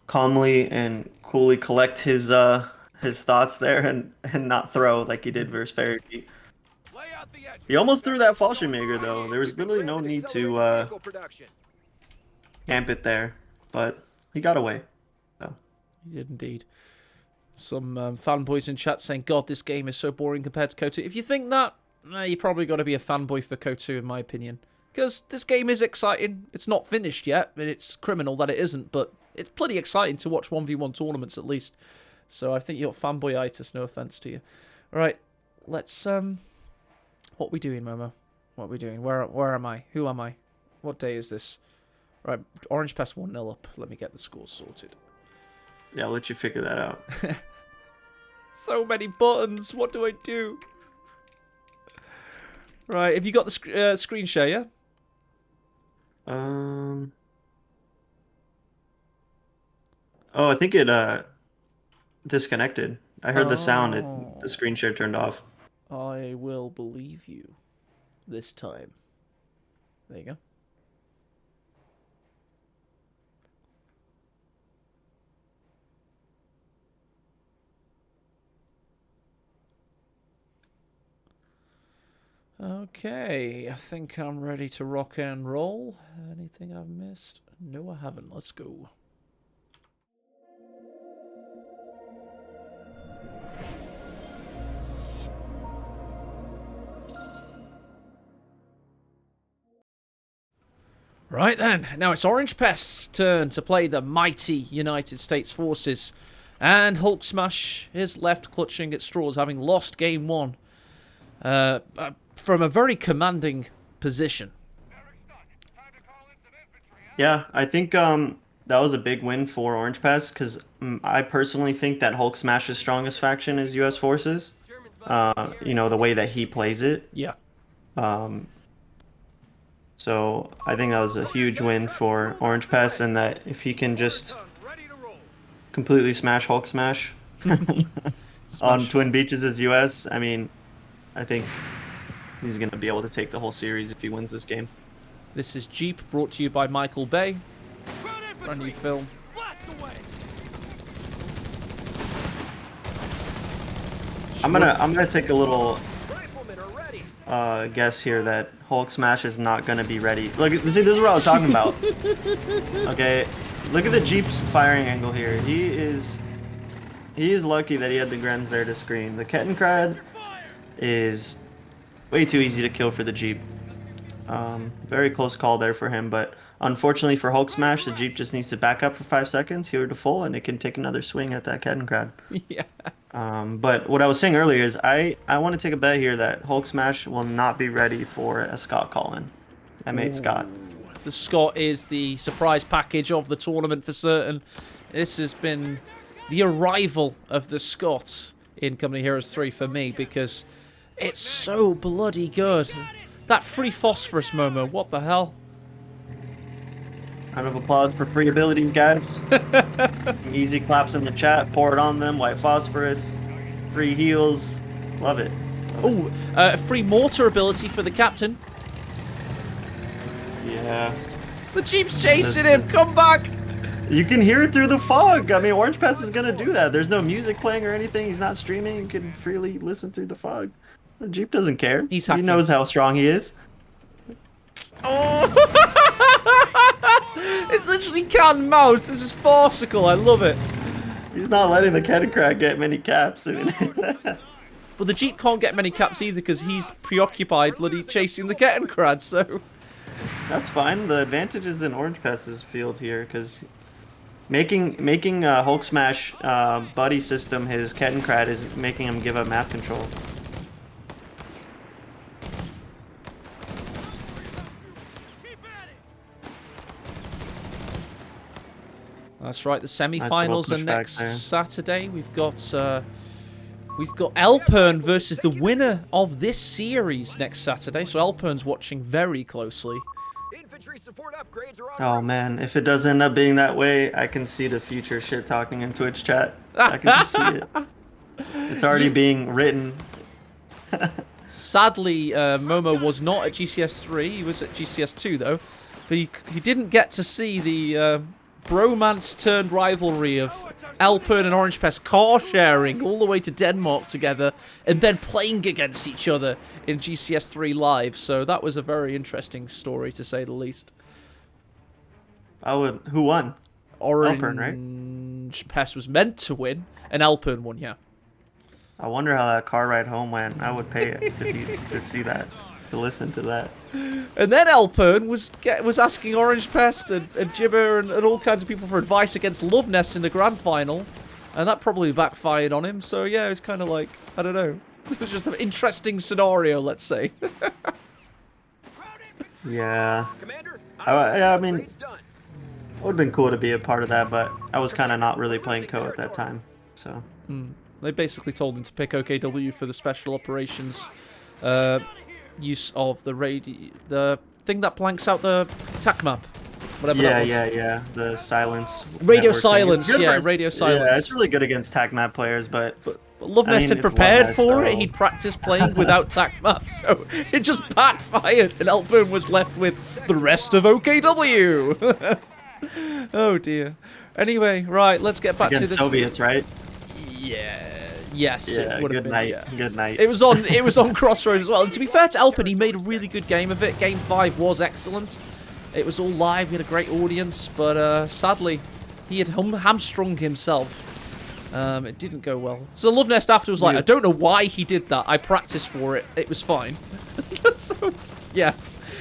calmly and coolly collect his thoughts there and not throw like he did versus Faraday. He almost threw that Fallschirmjäger though. There was literally no need to camp it there, but he got away. So. He did indeed. Some fanboys in chat saying, God, this game is so boring compared to CoH3. If you think that, you probably got to be a fanboy for CoH3 in my opinion. Because this game is exciting. It's not finished yet, and it's criminal that it isn't, but it's pretty exciting to watch 1v1 tournaments at least. So I think you're fanboyitis, no offense to you. Alright, let's, what are we doing, Momo? What are we doing? Where am I? Who am I? What day is this? Right, Orangepest 1-0 up. Let me get the scores sorted. Yeah, I'll let you figure that out. So many buttons. What do I do? Right, have you got the screen share, yeah? Oh, I think it disconnected. I heard the sound. The screen share turned off. I will believe you this time. There you go. Okay, I think I'm ready to rock and roll. Anything I've missed? No, I haven't. Let's go. Right then, now it's Orangepest's turn to play the mighty United States Forces. And HulkSMASH is left clutching at straws, having lost game 1. From a very commanding position. Yeah, I think that was a big win for Orangepest because I personally think that HulkSMASH's strongest faction is U.S. Forces. You know, the way that he plays it. Yeah. So I think that was a huge win for Orangepest, and that if he can just completely smash HulkSMASH on Twin Beaches as US, I mean, I think He's going to be able to take the whole series if he wins this game. This is Jeep, brought to you by Michael Bay. Brand new film. I'm gonna take a little Riflemen are ready. guess here that HulkSMASH is not gonna be ready. Look, see, this is what I was talking about. Okay, look at the Jeep's firing angle here. He is lucky that he had the Grens there to screen. The Kettenkrad is way too easy to kill for the Jeep. Very close call there for him, but unfortunately for HulkSMASH, the Jeep just needs to back up for 5 seconds, heal to full, and it can take another swing at that Kettenkrad. Yeah. But what I was saying earlier is I want to take a bet here that HulkSMASH will not be ready for a Scott call-in. M8 Scott. The Scott is the surprise package of the tournament for certain. This has been the arrival of the Scott in Company Heroes 3 for me because it's so bloody good. That free phosphorus Momo, what the hell? Round of applause for free abilities, guys. Some easy claps in the chat. Pour it on them. White phosphorus. Free heals. Love it. Oh, a free mortar ability for the captain. Yeah. The Jeep's chasing him. Come back. You can hear it through the fog. I mean, Orangepest is going to do that. There's no music playing or anything. He's not streaming. You can freely listen through the fog. The Jeep doesn't care. He knows how strong he is. Oh! It's literally cat and mouse. This is farcical. I love it. He's not letting the Kettenkrad get many caps. But the Jeep can't get many caps either because he's preoccupied bloody chasing the Kettenkrad, so... That's fine. The advantage is in Orangepest's field here because making HulkSMASH buddy system his Kettenkrad is making him give up map control. That's right, the semi-finals Nice are little pushback next there. Saturday. We've got Elpern versus the winner of this series next Saturday. So Elpern's watching very closely. Infantry support upgrades are on. Oh man, if it does end up being that way, I can see the future shit talking in Twitch chat. I can just see it. It's already being written. Sadly, Momo was not at GCS 3. He was at GCS 2 though, but he didn't get to see the bromance turned rivalry of Elpern and Orangepest car sharing all the way to Denmark together and then playing against each other in GCS 3 live. So that was a very interesting story to say the least. Who won? Elpern, right? Orangepest was meant to win and Elpern won, yeah. I wonder how that car ride home went. I would pay it to see that, to listen to that. And then Elpern was asking Orangepest and Jibber and all kinds of people for advice against Loveness in the grand final, and that probably backfired on him. So yeah, it's kind of like, I don't know. It was just an interesting scenario, let's say. Yeah. Commander, I mean, upgrades done. it would have been cool to be a part of that, but I was kind of not really playing Co at that time. So. They basically told him to pick OKW for the special operations use of the thing that blanks out the attack map. Whatever that was. Yeah. The silence. Radio network thing. silence, It's good yeah, versus- radio silence. Yeah, it's really good against TAC map players, but Loveness had it's prepared Loveness, for it. though. He'd practiced playing without TAC maps, so it just backfired, and Elpern was left with the rest of OKW. Oh dear. Anyway, right, let's get back to against this. Soviets, right? Yeah. Yes. Yeah. it would have Good been, night. yeah. Good night. It was on Crossroads as well. And to be fair to Elpern, he made a really good game of it. Game 5 was excellent. It was all live. We had a great audience, but sadly, he had hamstrung himself. It didn't go well. So Lovenest after was like, I don't know why he did that. I practiced for it. It was fine. So, yeah.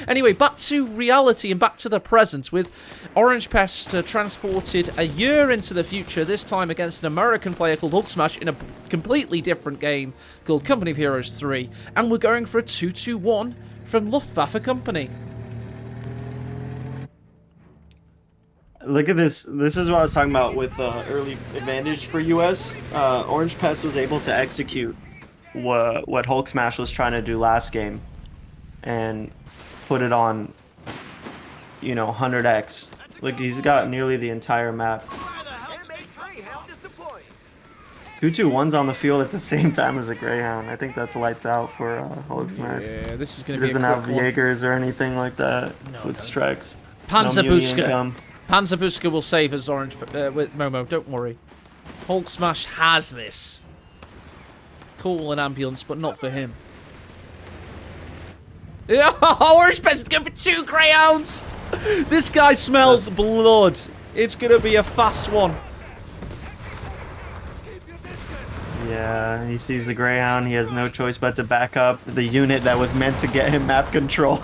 Anyway, back to reality and back to the present with Orangepest transported a year into the future, this time against an American player called HulkSMASH in a completely different game called Company of Heroes 3. And we're going for a 2-2-1 from Luftwaffe Company. Look at this. This is what I was talking about with early advantage for US. Orangepest was able to execute what HulkSMASH was trying to do last game and put it on, 100x. Look, he's got nearly the entire map. M8 Greyhound is deploying. 2-2-1's on the field at the same time as a Greyhound. I think that's lights out for HulkSMASH. Yeah, this is He going to be a doesn't have quick one. Jaegers or anything like that No, with no. strikes. No Muni Panzerbuska. income. Panzerbuska will save us, Orange with Momo. Don't worry. HulkSMASH has this. Cool an ambulance, but not for him. Yeah, Orangepest is going for 2 Greyhounds. This guy smells blood. It's going to be a fast one. Yeah, he sees the Greyhound. He has no choice but to back up the unit that was meant to get him map control.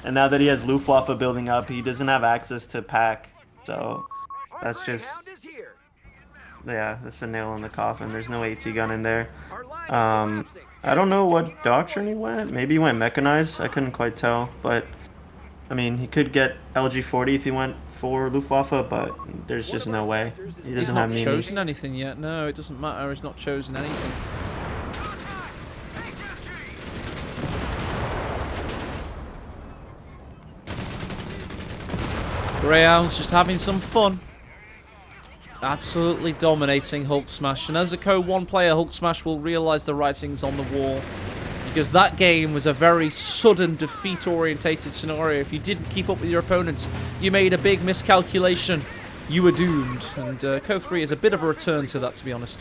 And now that he has Luftwaffe building up, he doesn't have access to pack. So Our that's just, Greyhound is here. yeah, that's a nail in the coffin. There's no AT gun in there. Our line is collapsing. I don't know what doctrine he went. Maybe he went mechanized. I couldn't quite tell. But, I mean, he could get LG-40 if he went for Luftwaffe, but there's just no way. He He's doesn't not have minis. chosen anything yet. No, it doesn't matter. He's not chosen anything. Greyhound's just having some fun. Absolutely dominating HulkSMASH. And as a Code 1 player, HulkSMASH will realise the writings on the wall. Because that game was a very sudden defeat-orientated scenario. If you didn't keep up with your opponents, you made a big miscalculation. You were doomed. And Code 3 is a bit of a return to that, to be honest.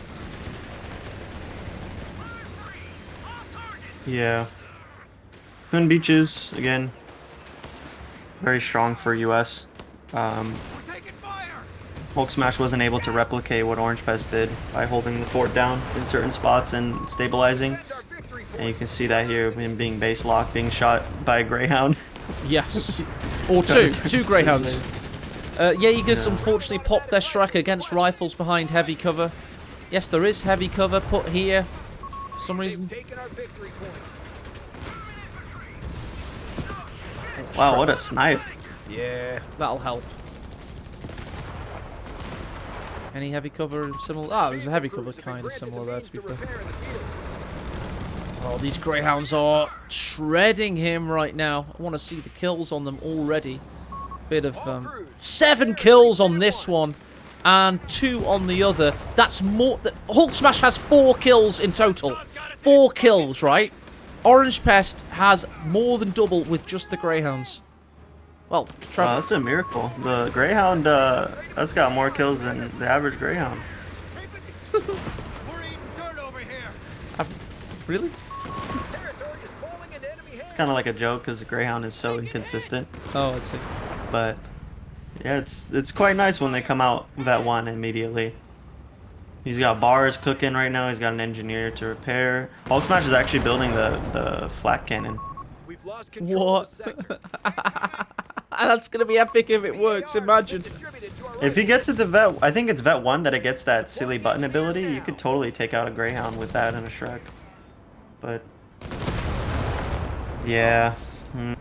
Yeah. Twin Beaches, again, very strong for US. We're taking fire. HulkSMASH wasn't able to replicate what Orangepest did by holding the fort down in certain spots and stabilizing. Defend our victory point. And you can see that here, him being base locked, being shot by a Greyhound. Yes. Or two Greyhounds. Jaegers unfortunately popped their strike against rifles behind heavy cover. Yes, there is heavy cover put here for some reason. They've taken our victory point. Wow, what a snipe. Yeah, that'll help. Any heavy cover similar? Ah, there's a heavy cover kind of similar there, to be fair. Oh, these Greyhounds are shredding him right now. I want to see the kills on them already. Bit of 7 kills on this one and 2 on the other. That's more. HulkSMASH has 4 kills in total. 4 kills, right? Orangepest has more than double with just the Greyhounds. Well, Wow, that's a miracle. The Greyhound, that's got more kills than the average Greyhound. We're eating dirt over here. Really? Territory is falling into enemy hands. Kind of like a joke because the Greyhound is so inconsistent. Oh, I see. But yeah, it's quite nice when they come out Vet 1 immediately. He's got bars cooking right now. He's got an engineer to repair. HulkSMASH is actually building the flak cannon. We've lost control of the What? sector. That's gonna be epic if it works. Imagine. If he gets it to Vet, I think it's Vet 1 that it gets that silly button ability. You could totally take out a Greyhound with that and a Shrek. But yeah,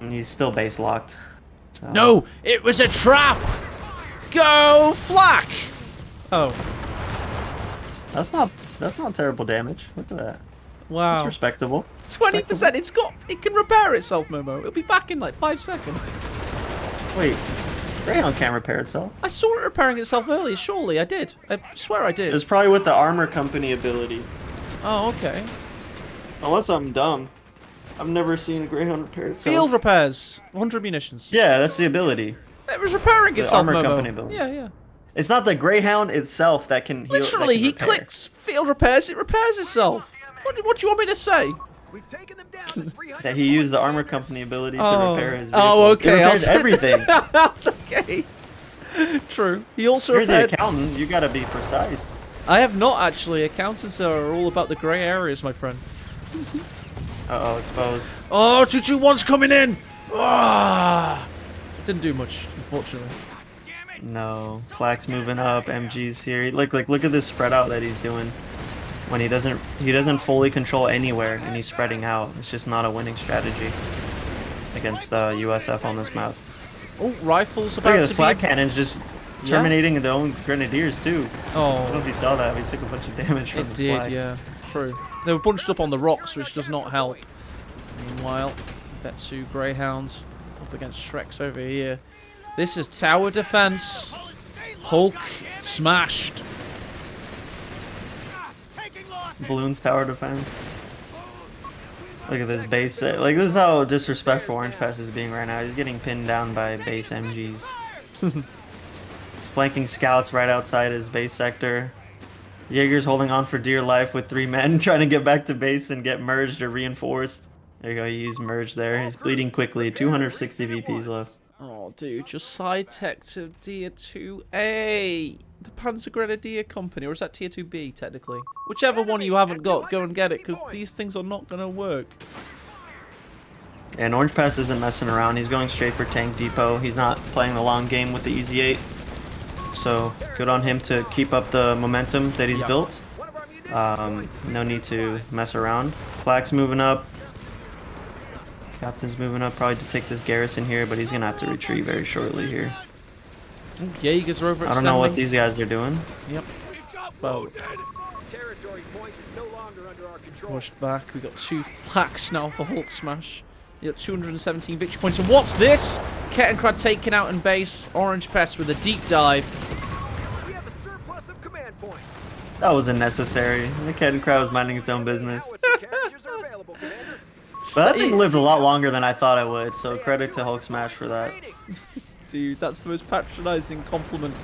he's still base locked. So. No, it was a trap. Go flak. Oh, That's not terrible damage. Look at that. wow. It's respectable. 20%. It can repair itself, Momo. It'll be back in like 5 seconds. Wait, Greyhound can't repair itself. I saw it repairing itself earlier. Surely I did. I swear I did. It's probably with the armor company ability. Oh, okay. Unless I'm dumb. I've never seen a Greyhound repair itself. Field repairs. 100 munitions. Yeah, that's the ability. It was repairing The itself, armor Momo. company ability. Yeah, yeah. It's not the Greyhound itself that can heal. Literally, that can he repair. clicks field repairs. It repairs itself. What do you want me to say? We've taken them down to 300. That he used the armor company ability to repair his vehicles. Oh, okay. It repairs I'll- everything. Okay. True. He also You're the repaired. accountant. You gotta be precise. I have not actually. Accountants are all about the grey areas, my friend. Uh-oh, exposed. Oh, 2-2-1's coming in. Ah, didn't do much, unfortunately. No, Flak's moving up. MG's here. Look at this spread out that he's doing. When he doesn't fully control anywhere and he's spreading out. It's just not a winning strategy against USF on this map. Oh, rifles Look about at to the flak be. cannons just terminating their own grenadiers too. I don't know if Oh, you saw that. We took a bunch of damage from it the did. flak. Yeah, true. They were bunched up on the rocks, which does not help. Meanwhile, Vetsu Greyhounds up against Shreks over here. This is tower defense. Hulk smashed. Balloons tower defense. Look at this base. Like, this is how disrespectful Orangepest is being right now. He's getting pinned down by base MGs. He's flanking scouts right outside his base sector. Jaeger's holding on for dear life with 3 men, trying to get back to base and get merged or reinforced. There you go, he used merge there. He's bleeding quickly. 260 VPs left. Oh, dude, just side tech to tier 2A. The Panzer Grenadier Company, or is that tier 2B, technically? Whichever one you haven't got, go and get it, because these things are not going to work. And Orangepest isn't messing around. He's going straight for Tank Depot. He's not playing the long game with the Easy 8. So, good on him to keep up the momentum that he's built. No need to mess around. Flak's moving up. Captain's moving up probably to take this garrison here, but he's going to have to retreat very shortly here. Jaegers are overextending. I don't know what these guys are doing. Yep. Well, Territory point is no longer under our control. pushed back. We got 2 flaks now for HulkSMASH. You got 217 victory points. And what's this? Kettenkrad taken out in base. Orangepest with a deep dive. We have a surplus of command points. That was unnecessary. The Kettenkrad was minding its own business. Howitzer carriages are available, Commander. But that thing lived a lot longer than I thought it would, so credit to HulkSMASH for that. Dude, that's the most patronizing compliment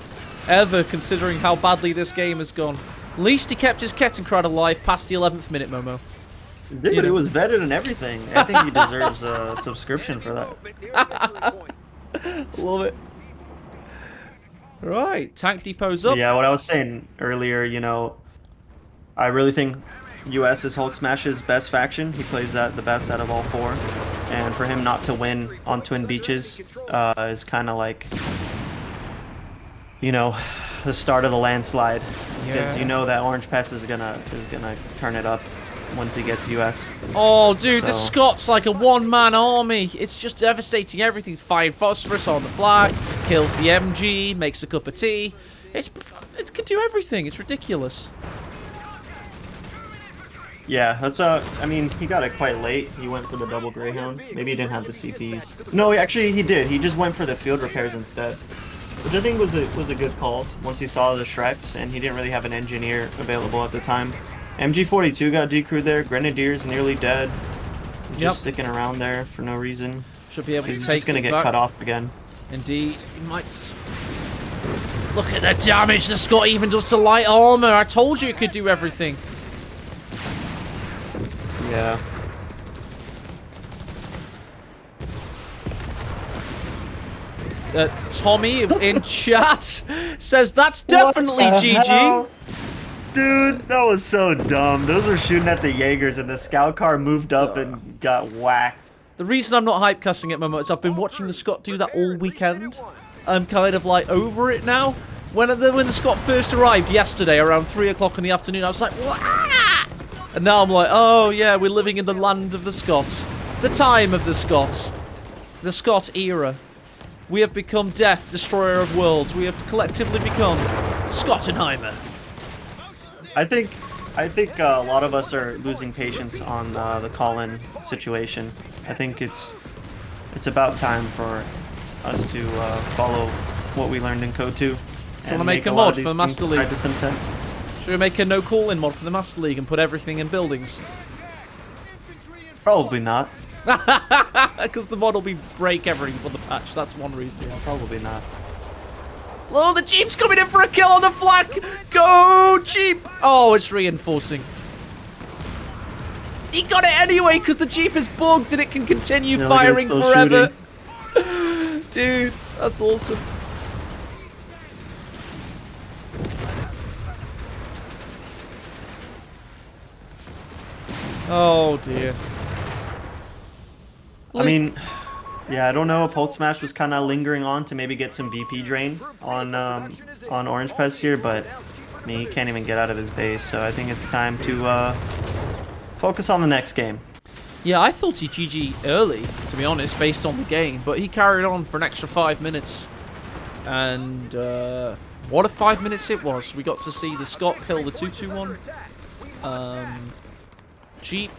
ever, considering how badly this game has gone. At least he kept his Kettenkrad alive past the 11th minute, Momo. Dude, it was vetted and everything. I think he deserves a subscription for that. Love it. Right, tank depot's up. Yeah, what I was saying earlier, you know, I really think US is HulkSMASH's best faction. He plays that the best out of all 4. And for him not to win on Twin Beaches is kind of like, you know, the start of the landslide. Because you know that Orangepest is gonna turn it up once he gets US. Oh, dude, the Scots like a one-man army. It's just devastating. Everything's firing phosphorus on the flag, kills the MG, makes a cup of tea. It can do everything. It's ridiculous. Yeah, that's I mean, he got it quite late. He went for the double Greyhound. Maybe he didn't have the CPs. No, actually he did. He just went for the field repairs instead, which I think was a good call once he saw the Shreks, and he didn't really have an engineer available at the time. MG42 got decrewed there. Grenadiers nearly dead. Just sticking around there for no reason. Should be able to He's take just gonna it get back. cut off again. Indeed, he might. Look at the damage the Scot even does to light armor. I told you it could do everything. Yeah. Tommy in chat says that's definitely GG. Hell? Dude, that was so dumb. Those were shooting at the Jaegers, and the scout car moved up and got whacked. The reason I'm not hypecasting it, Momo, is I've been watching the Scot do that all weekend. I'm kind of like over it now. When the Scot first arrived yesterday around 3 o'clock in the afternoon, I was like, wah! And now I'm like, oh yeah, we're living in the land of the Scots. The time of the Scots. The Scot era. We have become death, destroyer of worlds. We have collectively become Scottenheimer. I think a lot of us are losing patience on the call-in situation. I think it's about time for us to follow what we learned in Code 2. Can I make a mod for the Master League? League? Should we make a no call-in mod for the Master League and put everything in buildings? Probably not. Because the mod will be break every other patch. That's one reason. Yeah, probably not. Oh, the Jeep's coming in for a kill on the flank! Go, Jeep! Oh, it's reinforcing. He got it anyway because the Jeep is bugged and it can continue Yeah, look at it, firing still forever. shooting. Dude, that's awesome. Oh, dear. I mean, yeah, I don't know if HulkSMASH was kind of lingering on to maybe get some VP drain on Orangepest here, but I mean, he can't even get out of his base, so I think it's time to focus on the next game. Yeah, I thought he GG early, to be honest, based on the game, but he carried on for an extra 5 minutes. And what a 5 minutes it was. We got to see the Scot kill the 2-2-1. Jeep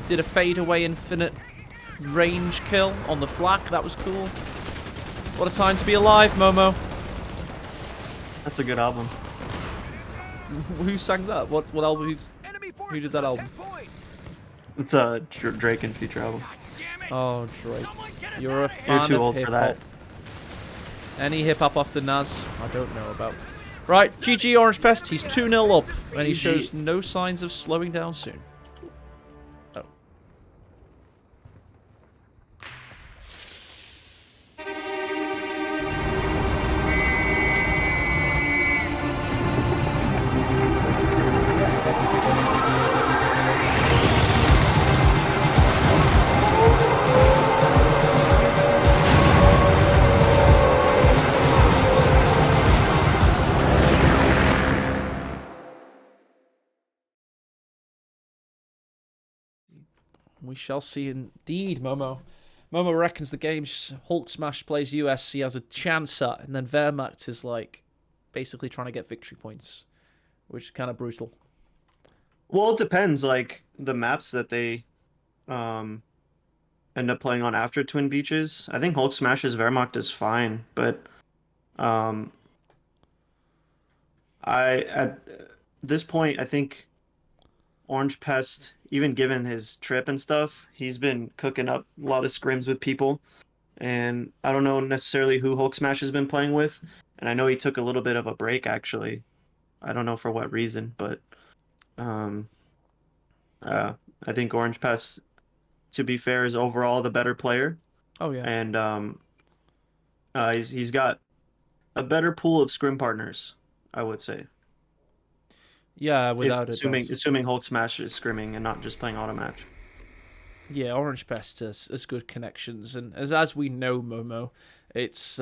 did a fadeaway infinite range kill on the flak. That was cool. What a time to be alive, Momo. That's a good album. Who sang that? What album? Enemy Who did forces that are album? 10 points. It's a Drake and Future album. Damn it. Oh, Drake. Someone get us You're a out of here. fan You're too of old for hip-hop. that. Any hip-hop after Nas? I don't know about. Right, GG Orangepest. He's 2-0 up, and he GG. shows no signs of slowing down soon. Oh. We shall see indeed, Momo. Momo reckons the game's HulkSMASH plays US, he has a chance at, and then Wehrmacht is like basically trying to get victory points, which is kind of brutal. Well, it depends. Like the maps that they end up playing on after Twin Beaches. I think HulkSMASH's Wehrmacht is fine, but um, at this point I think Orangepest, even given his trip and stuff, he's been cooking up a lot of scrims with people, and I don't know necessarily who HulkSMASH has been playing with, and I know he took a little bit of a break actually. I don't know for what reason, but um, I think Orangepest, to be fair, is overall the better player, Oh yeah. and he's got a better pool of scrim partners, I would say. Yeah, If without a doubt. assuming HulkSMASH is scrimming and not just playing auto match. Yeah, Orangepest has good connections, and as we know, Momo, it's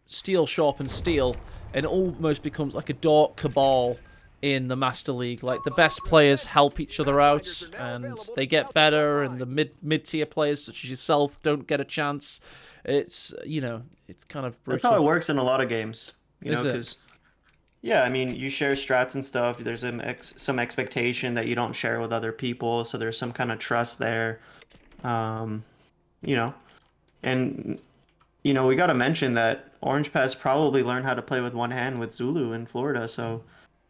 steel sharpens steel, and it almost becomes like a dark cabal in the Master League. Like the best players help each other out, and they get better, and the mid-tier players such as yourself don't get a chance. It's it's kind of brutal. That's how it works in a lot of games, Is it? because yeah, I mean, you share strats and stuff. There's some expectation that you don't share with other people, so there's some kind of trust there. Um, you know, and we got to mention that Orangepest probably learned how to play with one hand with Zulu in Florida, so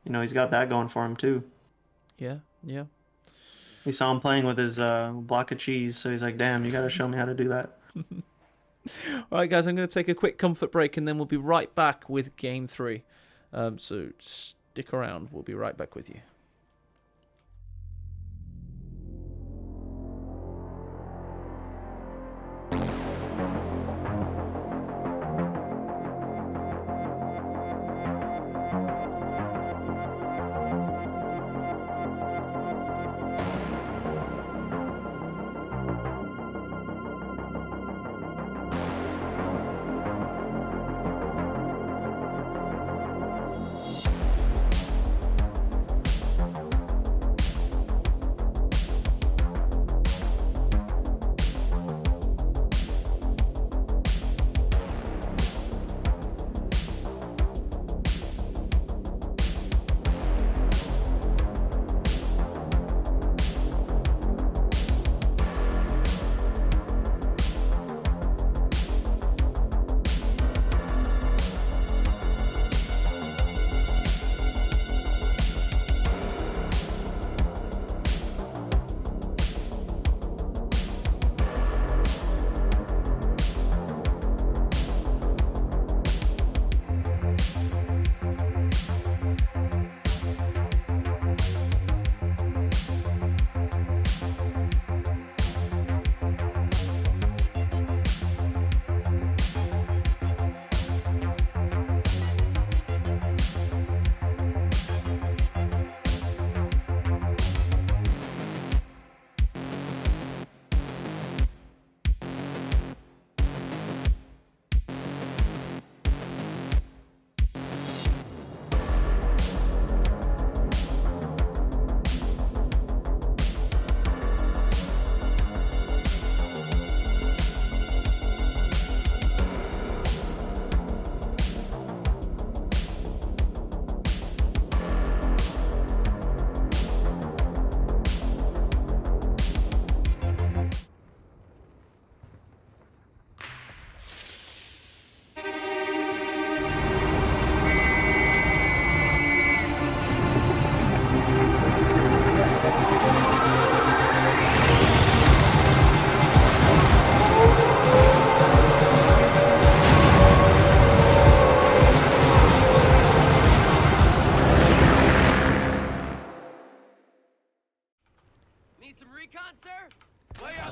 he's got that going for him too. Yeah, yeah. We saw him playing with his block of cheese, so he's like, "Damn, you got to show me how to do that." All right, guys, I'm going to take a quick comfort break, and then we'll be right back with Game 3. So stick around. We'll be right back with you.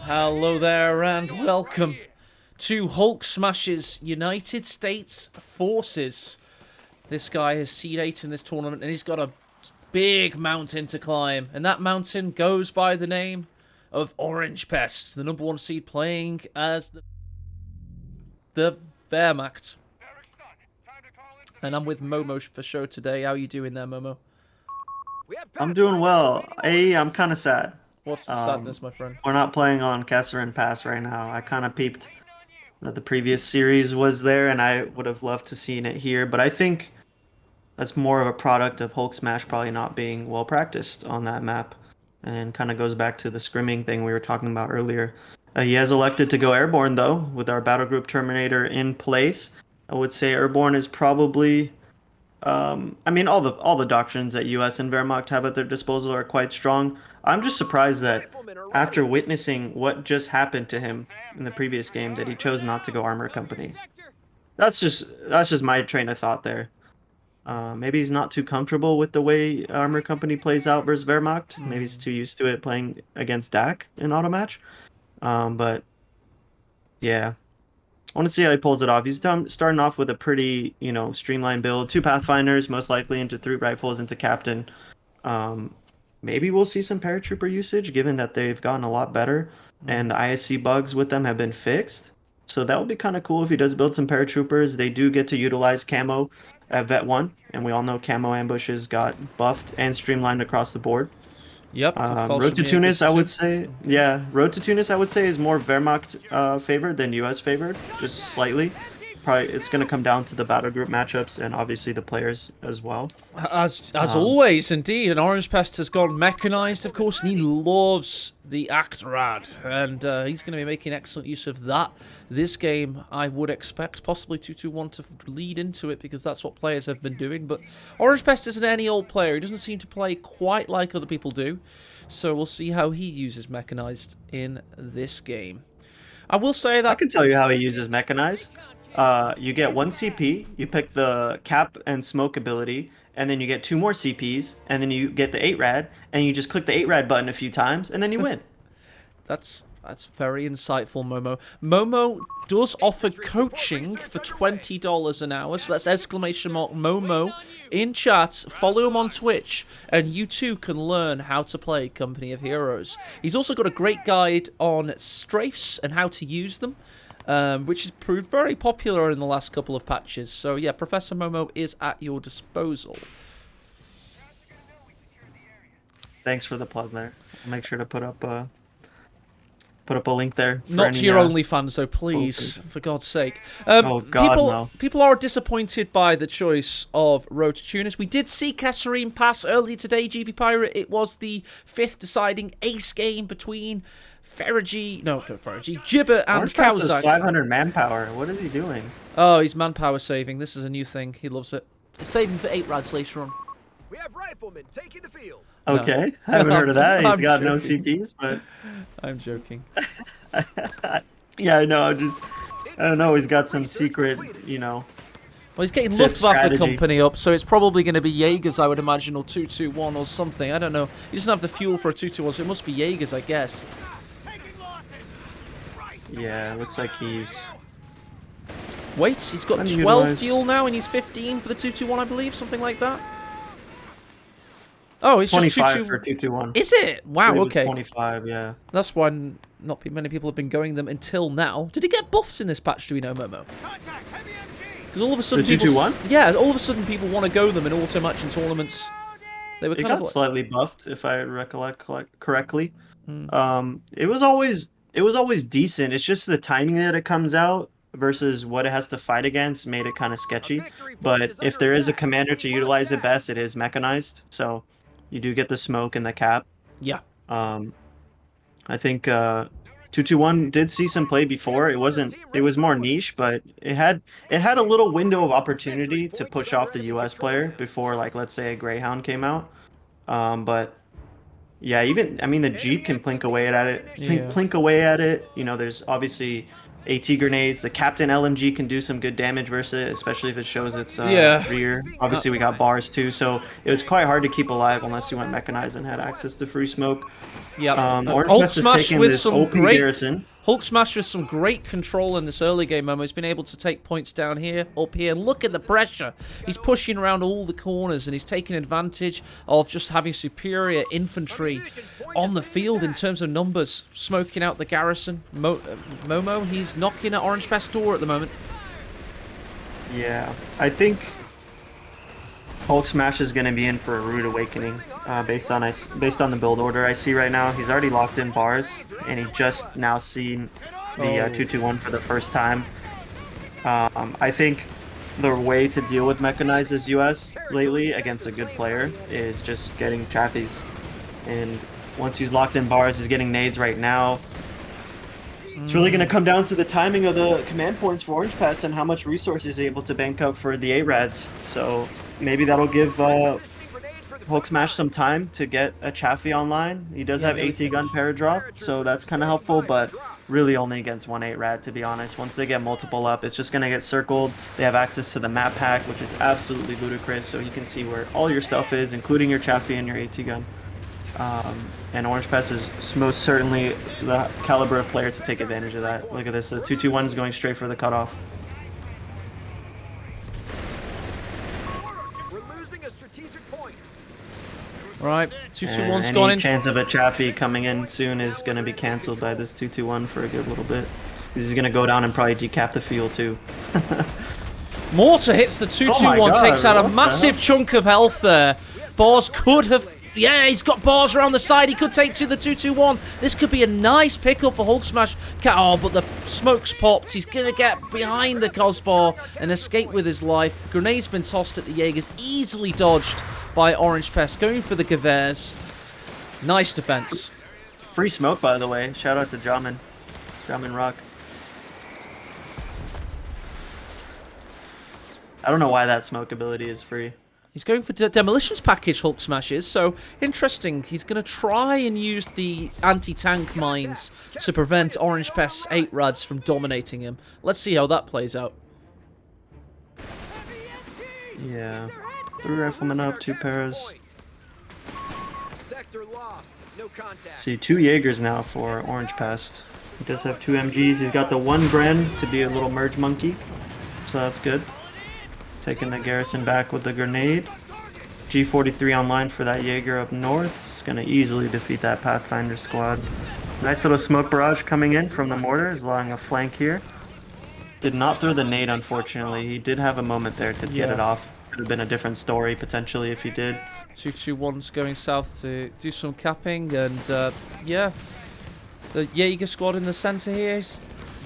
Hello there and welcome to HulkSMASH's United States Forces. This guy is seed 8 in this tournament and he's got a big mountain to climb. And that mountain goes by the name of Orangepest, the number 1 seed playing as the Wehrmacht. And I'm with Momo for show today. How are you doing there, Momo? I'm doing well. I'm kind of sad. What's the sadness, my friend? We're not playing on Catherine Pass right now. I kind of peeped that the previous series was there, and I would have loved to seen it here. But I think that's more of a product of HulkSMASH probably not being well practiced on that map, and kind of goes back to the scrimming thing we were talking about earlier. He has elected to go airborne though, with our battle group Terminator in place. I would say airborne is probably. I mean, all the doctrines that U.S. and Wehrmacht have at their disposal are quite strong. I'm just surprised that after witnessing what just happened to him in the previous game, that he chose not to go armor company. That's just my train of thought there. Maybe he's not too comfortable with the way armor company plays out versus Wehrmacht. Maybe he's too used to it playing against DAC in auto match. But yeah. I want to see how he pulls it off. He's starting off with a pretty, streamlined build. 2 Pathfinders, most likely into 3 rifles, into Captain. Maybe we'll see some Paratrooper usage, given that they've gotten a lot better. And the ISC bugs with them have been fixed. So that would be kind of cool if he does build some Paratroopers. They do get to utilize camo at Vet 1. And we all know camo ambushes got buffed and streamlined across the board. Yep. Road to Tunis, I would say. Yeah, Road to Tunis, I would say, is more Wehrmacht favored than US favored, just slightly. Probably it's going to come down to the battle group matchups and obviously the players as well. As always, indeed. And Orangepest has gone mechanized, of course, and he loves the Actrad. And he's going to be making excellent use of that. This game, I would expect possibly 2-2-1 to lead into it because that's what players have been doing. But Orangepest isn't any old player. He doesn't seem to play quite like other people do. So we'll see how he uses mechanized in this game. I will say that... I can tell you how he uses mechanized. You get 1 CP, you pick the cap and smoke ability, and then you get 2 more CPs, and then you get the 8-rad, and you just click the 8-rad button a few times, and then you win. That's very insightful, Momo. Momo does offer coaching for $20 an hour, so that's exclamation mark Momo in chat. Follow him on Twitch, and you too can learn how to play Company of Heroes. He's also got a great guide on strafes and how to use them. Which has proved very popular in the last couple of patches. So yeah, Professor Momo is at your disposal. Thanks for the plug there. I'll make sure to put up a link there. Not to your OnlyFans, though, please, for God's sake. Oh God, no. People are disappointed by the choice of Road to Tunis. We did see Kasserine pass earlier today, GB Pirate. It was the 5th deciding ace game between Gibber and Kawasaki. 500 manpower. What is he doing? Oh, he's manpower saving. This is a new thing. He loves it. He's saving for 8-rads later on. We have riflemen taking the field. Okay, I haven't heard of that. He's got no joking. CPs, but I'm joking. Yeah, I know. I don't know. He's got some secret, Well, he's getting Sith Luftwaffe strategy. company up, so it's probably going to be Jaegers, I would imagine, or 2-2-1 or something. I don't know. He doesn't have the fuel for a 2-2-1, so it must be Jaegers, I guess. Yeah, it looks like he's... Wait, he's got 12 Unutilized. fuel now, and he's 15 for the 2-2-1, I believe, something like that. Oh, it's 25 just 2-2... for 2-2-1. Is it? Wow, It was okay. 25, yeah. That's why not many people have been going them until now. Did he get buffed in this patch, do we know, Momo? Because all of a sudden The 2-2-1? Yeah, all of a sudden people want to go them in auto match and tournaments. They were It kind of got like... slightly buffed, if I recollect correctly. It was always decent. It's just the timing that it comes out versus what it has to fight against made it kind of sketchy. But if there is a commander to utilize it best, it is mechanized. So you do get the smoke and the cap. Yeah. I think 2-2-1 did see some play before. It was more niche, but it had a little window of opportunity to push off the US player before, like, let's say a Greyhound came out. But yeah, the Jeep can plink away at it. Yeah. Plink away at it. There's obviously AT grenades. The Captain LMG can do some good damage versus it, especially if it shows its Yeah. rear. Obviously, we got bars too, so it was quite hard to keep alive unless you went mechanized and had access to free smoke. Yep. Orangepest is taking with this some OP great garrison. HulkSMASH with some great control in this early game, Momo. He's been able to take points down here, up here. Look at the pressure. He's pushing around all the corners, and he's taking advantage of just having superior infantry on the field in terms of numbers, smoking out the garrison. Momo, he's knocking at Orangepest's door at the moment. Yeah, I think HulkSMASH is going to be in for a rude awakening based on the build order I see right now. He's already locked in bars, and he just now seen the 2-2-1 for the first time. I think the way to deal with mechanized as US lately against a good player is just getting chaffies. And once he's locked in bars, he's getting nades right now. It's really going to come down to the timing of the command points for Orangepest and how much resources he's able to bank up for the ARADs. So maybe that'll give HulkSMASH some time to get a Chaffee online. He does have AT gun paradrop, so that's kind of helpful, but really only against one 8-rad, to be honest. Once they get multiple up, it's just going to get circled. They have access to the map pack, which is absolutely ludicrous, so you can see where all your stuff is, including your Chaffee and your AT gun. And Orangepest is most certainly the caliber of player to take advantage of that. Look at this, the 2-2-1 is going straight for the cutoff. We're losing a strategic point. Right, 2-2-1's Any gone in. chance of a Chaffee coming in soon is going to be cancelled by this 2-2-1 for a good little bit. He's going to go down and probably decap the field too. Mortar hits the 2-2-1, God, takes out a what the massive chunk of health there. Bars could have... Yeah, he's got bars around the side. He could take to the 2-2-1. This could be a nice pickup for HulkSMASH. Oh, but the smoke's popped. He's going to get behind the Cosbar and escape with his life. Grenade's been tossed at the Jaegers. Easily dodged by Orangepest. Going for the Gewehr's. Nice defense. Free smoke, by the way. Shout out to Jamin. Jamin Rock. I don't know why that smoke ability is free. He's going for demolitions package, HulkSMASH is, so interesting. He's going to try and use the anti-tank mines to prevent Orangepest's 8-rads from dominating him. Let's see how that plays out. Yeah. 3 riflemen up, 2 paras. Sector lost. No contact. See, 2 Jaegers now for Orangepest. He does have 2 MGs. He's got the 1 Bren to be a little merge monkey, so that's good. Taking the garrison back with the grenade. G43 online for that Jaeger up north. It's going to easily defeat that Pathfinder squad. Nice little smoke barrage coming in from the mortar, is allowing a flank here. Did not throw the nade, unfortunately. He did have a moment there to get it off. Could have been a different story, potentially, if he did. 2-2-1's going south to do some capping, and yeah. The Jaeger squad in the centre here is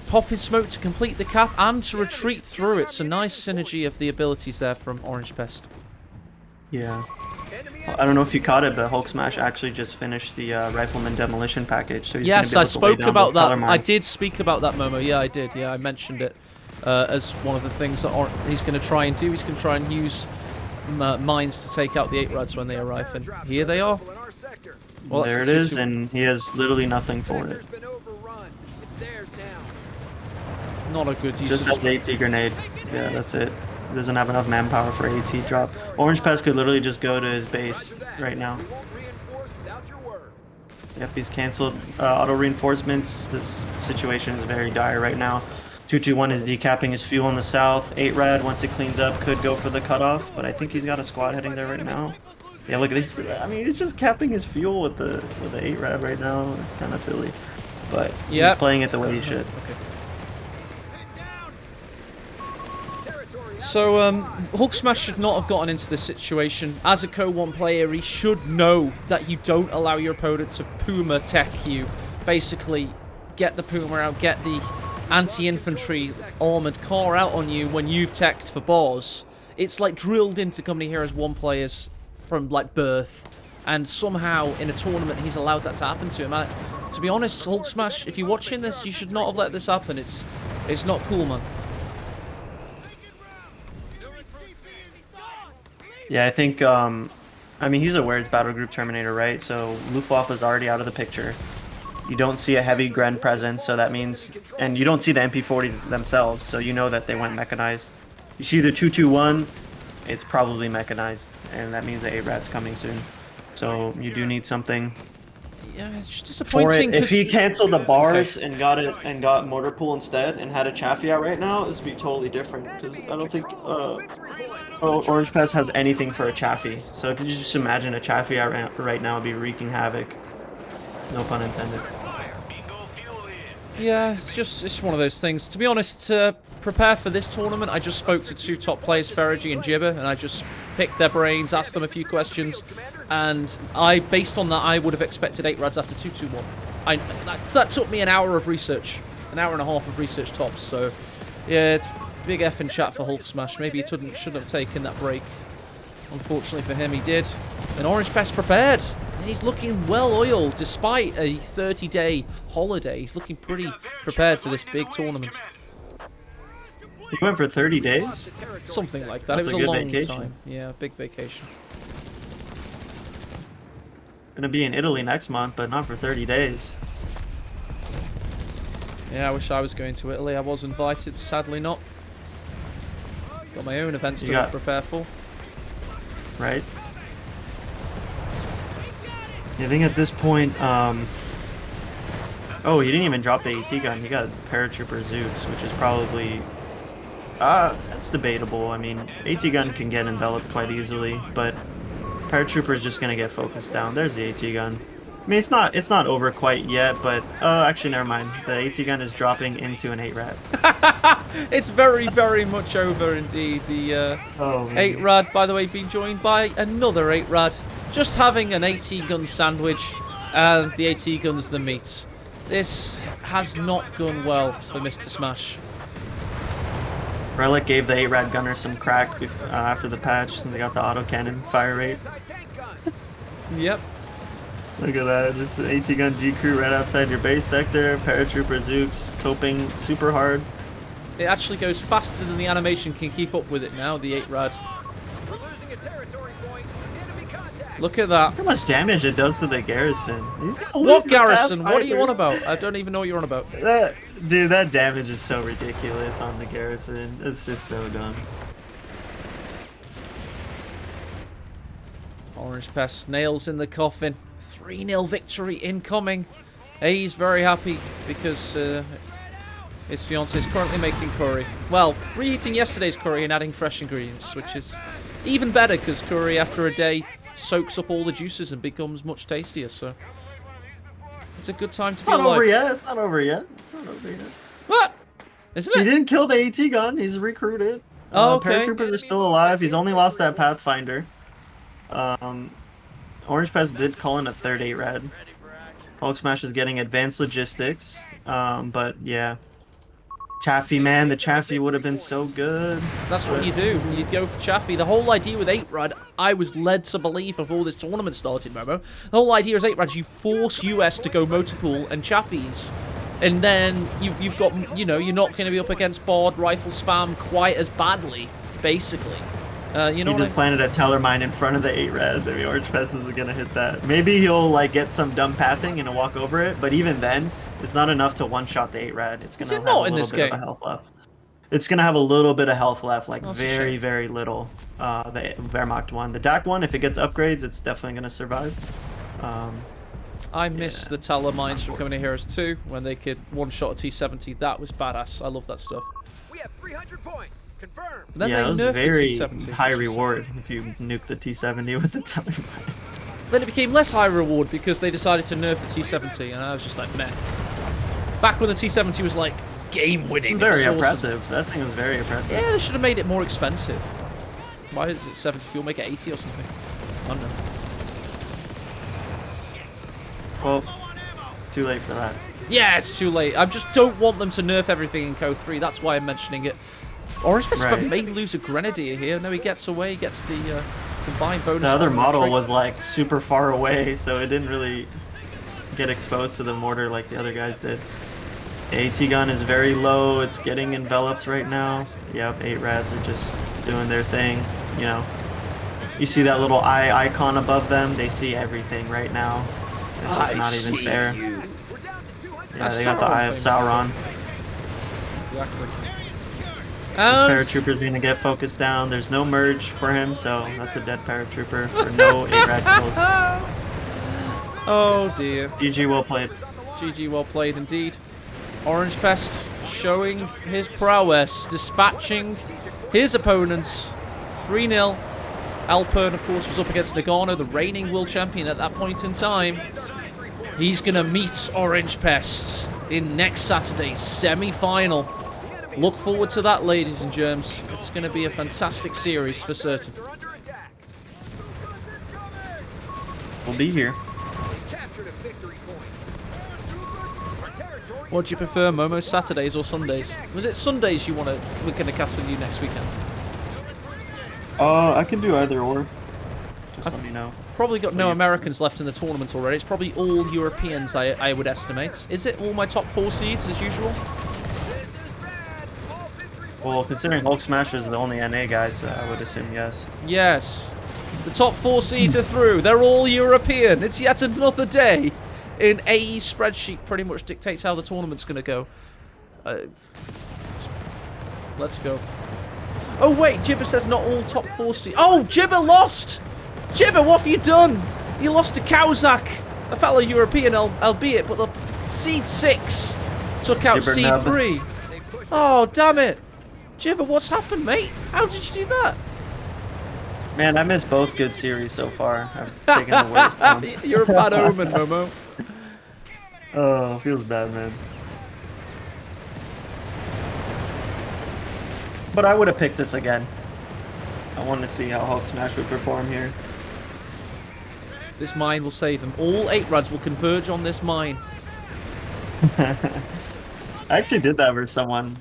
popping smoke to complete the cap and to retreat through it. So nice synergy of the abilities there from Orangepest. Yeah. I don't know if you caught it, but HulkSMASH actually just finished the Rifleman Demolition package. So he's Yes, gonna I be able to lay spoke down about those that. color I mines. did speak about that, Momo. Yeah, I did. Yeah, I mentioned it as one of the things that he's going to try and do. He's going to try and use mines to take out the 8-rads when they arrive. And here they are. Well, there it is, and he has literally nothing for it. Not a good use. Just has AT grenade. Yeah, that's it. Doesn't have enough manpower for AT drop. Orangepest could literally just go to his base right now. Yep, he's canceled auto reinforcements. This situation is very dire right now. 2-2-1 is decapping his fuel in the south. 8-rad, once it cleans up, could go for the cutoff, but I think he's got a squad heading there right now. Yeah, look at this. I mean, he's just capping his fuel with the 8-rad right now. It's kind of silly, but he's playing it the way he should. Okay. So, HulkSMASH should not have gotten into this situation. As a Co-1 player, he should know that you don't allow your opponent to Puma tech you. Basically, get the Puma out, get the anti-infantry armoured car out on you when you've teched for bars. It's like drilled into Company Heroes 1 players from, like, birth. And somehow, in a tournament, he's allowed that to happen to him. To be honest, HulkSMASH, if you're watching this, you should not have let this happen. It's not cool, man. Yeah, I think, I mean, he's aware it's Battle Group Terminator, right? So Luftwaffe is already out of the picture. You don't see a heavy Gren presence, so that means, and you don't see the MP40s themselves, so you know that they went mechanized. You see the 221, it's probably mechanized, and that means the 8-Rat's coming soon. So you do need something Yeah, it's just for disappointing. it. If he canceled the bars Okay. and got mortar pool instead and had a Chaffee out right now, this would be totally different. Because I don't think Orangepest has anything for a Chaffee. So could you just imagine a Chaffee out right now would be wreaking havoc? No pun intended. Yeah, it's one of those things. To be honest, to prepare for this tournament, I just spoke to 2 top players, Ferigi and Jibber, and I just picked their brains, asked them a few questions, and based on that, I would have expected 8-Rads after 2-2-1. That took me an hour of research, an hour and a half of research tops. So, yeah, it's big F in chat for HulkSMASH. Maybe he shouldn't have taken that break. Unfortunately for him, he did. And Orangepest prepared. And he's looking well oiled despite a 30-day holiday. He's looking pretty prepared for this big tournament. He went for 30 days? Something like that. That's It a was a good long vacation. time. Yeah, big vacation. Gonna be in Italy next month, but not for 30 days. Yeah, I wish I was going to Italy. I was invited, but sadly not. Got my own events to prepare for. Right? I think at this point, oh, he didn't even drop the AT gun. He got Paratrooper Zooks, which is probably, that's debatable. I mean, AT gun can get enveloped quite easily, but Paratrooper is just gonna get focused down. There's the AT gun. I mean, it's not over quite yet, but actually, never mind. The AT gun is dropping into an 8-Rad. It's very, very much over indeed. The 8-Rad, by the way, being joined by another 8-Rad. Just having an AT gun sandwich, and the AT gun's the meat. This has not gone well for Mr. Smash. Relic gave the 8-Rad gunner some crack after the patch, and they got the autocannon fire rate. Yep. Look at that, just an AT gun G crew right outside your base sector. Paratrooper Zooks coping super hard. It actually goes faster than the animation can keep up with it now, the 8-Rad. We're losing a territory point. Enemy contact. Look at that. Look how much damage it does to the garrison. He's gonna lose What the garrison? What are you on Pathfinders. about? I don't even know what you're on about. Dude, that damage is so ridiculous on the garrison. It's just so dumb. Orangepest nails in the coffin. 3-0 victory incoming. He's very happy because his fiance is currently making curry. Well, reheating yesterday's curry and adding fresh ingredients, which is even better because curry after a day soaks up all the juices and becomes much tastier. So it's a good time to be alive. It's not over yet. It's not over yet. It's not over yet. What? Isn't He it? didn't kill the AT gun. He's recruited. Oh, okay. Paratroopers are still alive. He's only lost that Pathfinder. Orangepest did call in a third 8-Rad. HulkSMASH is getting advanced logistics. But yeah. Chaffee, man. The Chaffee would have been so good. That's what you do. You go for Chaffee. The whole idea with 8-Rad, I was led to believe before this tournament started, Momo. The whole idea is 8-Rad, you force US to go motorpool and Chaffies. And then you've got, you know, you're not going to be up against Bard rifle spam quite as badly, basically. You know He just planted a teller mine in front of the 8-Rad. I mean, Orangepest isn't gonna hit that. Maybe he'll like get some dumb pathing and walk over it, but even then, it's not enough to one-shot the 8-Rad. It's gonna have a little bit of a health left. It's gonna have a little bit of health left, like very, very little. The Wehrmacht one, the DAC one, if it gets upgrades, it's definitely gonna survive. I miss the teller mines from coming to Heroes 2 when they could one-shot a T-70. That was badass. I love that stuff. We have 300 points. Confirmed. But then Yeah, it they was nerfed very the T-70. high reward if you nuke the T-70 with the teller mine. Then it became less high reward because they decided to nerf the T-70, and I was just like, meh. Back when the T-70 was like game-winning. Very it was oppressive. awesome. That thing was very oppressive. Yeah, they should have made it more expensive. Why is it 70 fuel? Make it 80 or something. I don't know. Well, too late for that. Yeah, it's too late. I just don't want them to nerf everything in CoH 3. That's why I'm mentioning it. Orangepest may lose a Grenadier here. No, he gets away, gets the combined bonus. The other on model retreat. was like super far away, so it didn't really get exposed to the mortar like the other guys did. The AT gun is very low. It's getting enveloped right now. Yep, 8-Rads are just doing their thing. You know, you see that little eye icon above them. They see everything right now. It's just not even fair. Yeah, they got the Eye of Sauron. Exactly. This And paratrooper's gonna get focused down. There's no merge for him, so that's a dead paratrooper for no 8-rad kills. oh dear. GG, well played. GG, well played indeed. Orangepest showing his prowess, dispatching his opponents. 3-0. Alpern, of course, was up against Nagano, the reigning world champion at that point in time. He's going to meet Orangepest in next Saturday's semi-final. Look forward to that, ladies and germs. It's going to be a fantastic series for certain. We'll be here. What do you prefer, Momo? Saturdays or Sundays? Was it Sundays we're going to cast with you next weekend? I can do either or. Just let me know. Probably got no Americans left in the tournament already. It's probably all Europeans, I would estimate. Is it all my top 4 seeds as usual? Well, considering HulkSMASH is the only NA guy, so I would assume yes. Yes. The top 4 seeds are through. They're all European. It's yet another day. In AE spreadsheet pretty much dictates how the tournament's going to go. Let's go. Oh wait, Jibber says not all top 4 seeds. Oh, Jibber lost! Jibber, what have you done? You lost to Kazakh, a fellow European, albeit, but the seed 6 took out Jibber seed nub. 3. Oh, damn it. Jibber, what's happened, mate? How did you do that? Man, I missed both good series so far. I've taken the worst one. You're a bad omen, Momo. Oh, feels bad, man. But I would have picked this again. I want to see how HulkSMASH would perform here. This mine will save them. All 8-rads will converge on this mine. I actually did that for someone.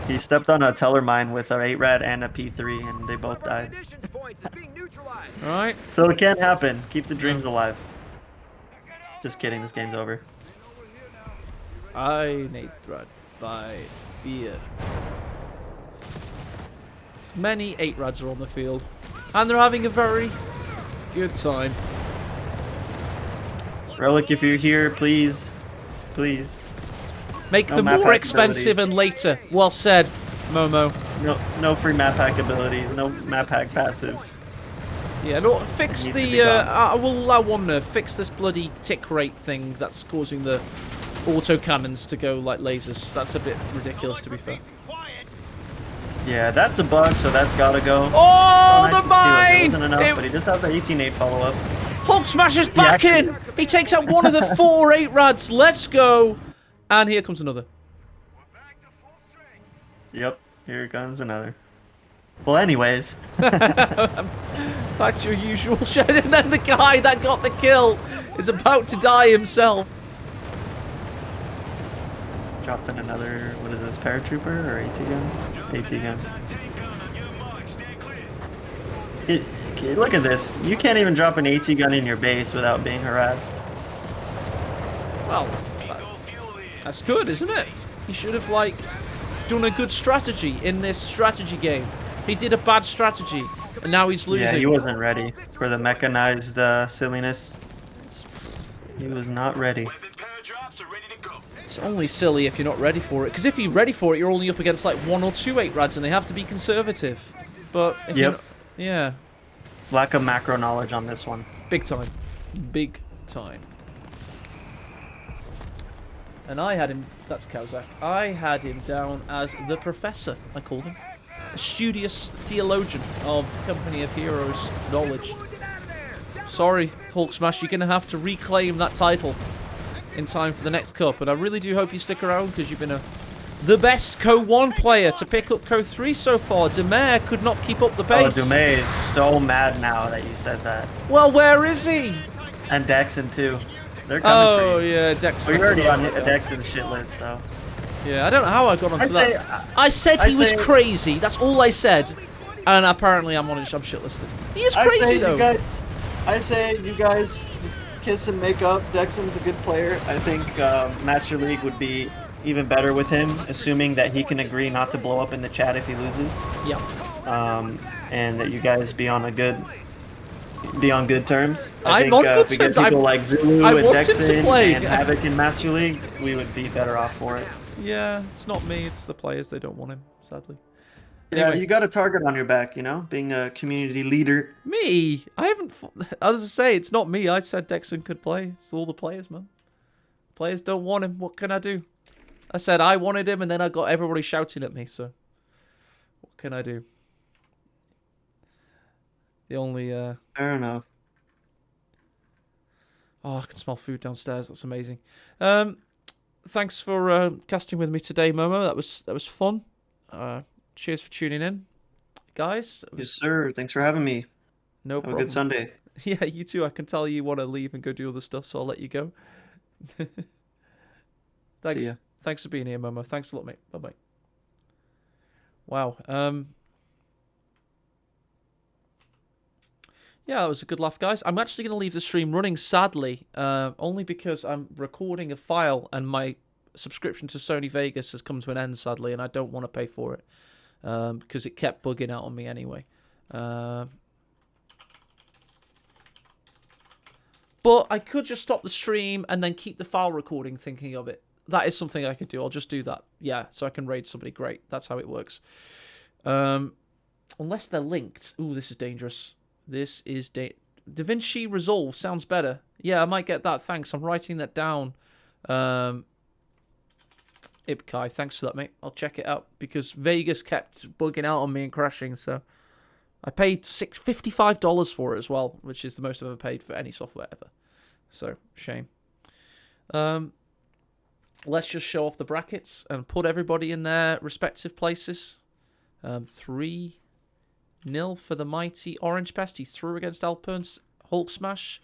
He stepped on a teller mine with an 8-rad and a P3, and they both died. Alright. So it can happen. Keep the dreams alive. Just kidding, this game's over. Ein 8-rad, 2, 4. Many 8-rads are on the field. And they're having a very good time. Relic, if you're here, please. Please. Make No them map more hack expensive and later. Well said, Momo. No free map hack abilities, no map hack passives. Yeah, no, fix Need to be the, gone. I will allow one nerf. Fix this bloody tick rate thing that's causing the autocannons to go like lasers. That's a bit ridiculous, to be fair. Yeah, that's a bug, so that's gotta go. Oh, Nice the to see it. It mine! wasn't enough, but he just had the 18-8 follow-up. HulkSMASH is back in! He takes out one of the 4 8-rads. Let's go! And here comes another. Yep, here comes another. Well, anyways. That's your usual shit. And then the guy that got the kill is about to die himself. Dropping another, what is this, paratrooper or AT gun? AT gun. Look at this. You can't even drop an AT gun in your base without being harassed. Well, that's good, isn't it? He should have, like, done a good strategy in this strategy game. He did a bad strategy, and now he's losing. Yeah, he wasn't ready for the mechanized silliness. He was not ready. It's only silly if you're not ready for it, because if you're ready for it, you're only up against like 1 or 2 8-rads, and they have to be conservative. But if you're not, yeah, Lack of macro knowledge on this one. big time, big time. And I had him. That's Kazakh. I had him down as the professor. I called him a studious theologian of Company of Heroes knowledge. Sorry, HulkSMASH, you're gonna have to reclaim that title in time for the next cup, and I really do hope you stick around because you've been the best Co-1 player to pick up Co-3 so far. Demare could not keep up the pace. Oh, Dumais is so mad now that you said that. Well, where is he? And Dexon too. They're coming for you. Yeah, Dex. Well, you're already on Dexon's shit list, so. Yeah, I don't know how I got onto I'd that. I said he was crazy. That's all I said. And apparently I'm shitlisted. He is crazy though. I say you guys kiss and make up. Dexon's a good player. I think Master League would be even better with him, assuming that he can agree not to blow up in the chat if he loses. Yep. And that you guys be on a good be on good terms. I'm think on good if we get terms. people like Zulu I and want him to Dexon play. and Havoc in Master League, we would be better off for it. Yeah, it's not me. It's the players. They don't want him, sadly. Yeah, Anyway. you got a target on your back, you know, being a community leader. Me? I haven't... As I say, it's not me. I said Dexon could play. It's all the players, man. Players don't want him. What can I do? I said I wanted him, and then I got everybody shouting at me, so... What can I do? The only... Fair enough. Oh, I can smell food downstairs. That's amazing. Thanks for casting with me today, Momo. That was fun. Cheers for tuning in, guys. Yes, sir. Thanks for having me. No Have problem. a good Sunday. Yeah, you too. I can tell you want to leave and go do other stuff, so I'll let you go. Thanks. See ya. Thanks for being here, Momo. Thanks a lot, mate. Bye-bye. Wow. Yeah, that was a good laugh, guys. I'm actually going to leave the stream running, sadly, only because I'm recording a file and my subscription to Sony Vegas has come to an end, sadly, and I don't want to pay for it because it kept bugging out on me anyway. But I could just stop the stream and then keep the file recording thinking of it. That is something I could do. I'll just do that. Yeah, so I can raid somebody. Great. That's how it works. Unless they're linked. Ooh, this is dangerous. This is DaVinci Resolve sounds better. Yeah, I might get that. Thanks. I'm writing that down. Ibkai, thanks for that, mate. I'll check it out because Vegas kept bugging out on me and crashing. So I paid $55 for it as well, which is the most I've ever paid for any software ever. So shame. Let's just show off the brackets and put everybody in their respective places. 3-0 for the mighty Orangepest. He threw against Alpern's. HulkSMASH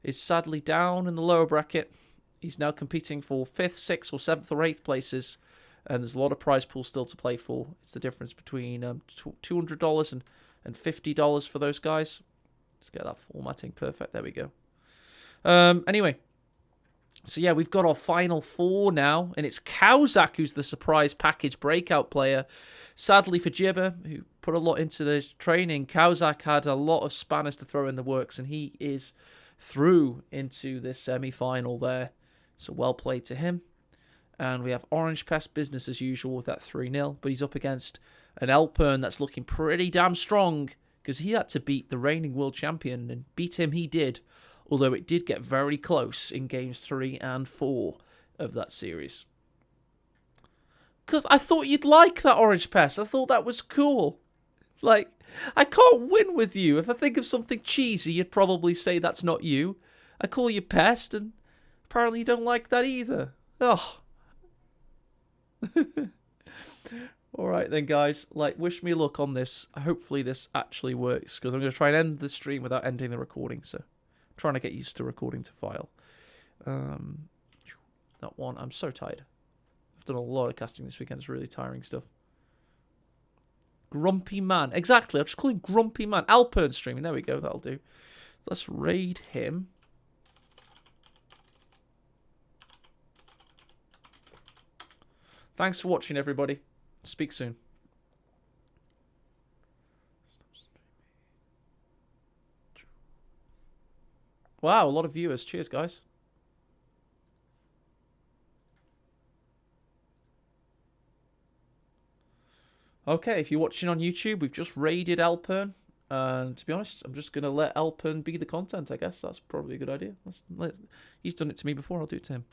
is sadly down in the lower bracket. He's now competing for 5th, 6th, or 7th, or 8th places. And there's a lot of prize pools still to play for. It's the difference between $200 and $50 for those guys. Let's get that formatting perfect. There we go. Anyway. So yeah, we've got our final 4 now. And it's Kawzak who's the surprise package breakout player. Sadly for Jibber, who put a lot into this training, Kawzak had a lot of spanners to throw in the works. And he is through into this semi-final there. So well played to him. And we have Orangepest business as usual with that 3-0. But he's up against an Alpern that's looking pretty damn strong. Because he had to beat the reigning world champion. And beat him he did. Although it did get very close in games 3 and 4 of that series. Because I thought you'd like that Orangepest. I thought that was cool. Like, I can't win with you. If I think of something cheesy, you'd probably say that's not you. I call you Pest, and apparently you don't like that either. Ugh. Alright then, guys. Like, wish me luck on this. Hopefully this actually works, because I'm going to try and end the stream without ending the recording, so... Trying to get used to recording to file. That one, I'm so tired. I've done a lot of casting this weekend. It's really tiring stuff. Grumpy Man. Exactly, I'll just call him Grumpy Man. Alpern streaming. There we go, that'll do. Let's raid him. Thanks for watching, everybody. Speak soon. Wow, a lot of viewers. Cheers, guys. Okay, if you're watching on YouTube, we've just raided Alpern. And to be honest, I'm just going to let Alpern be the content, I guess. That's probably a good idea. He's done it to me before. I'll do it to him.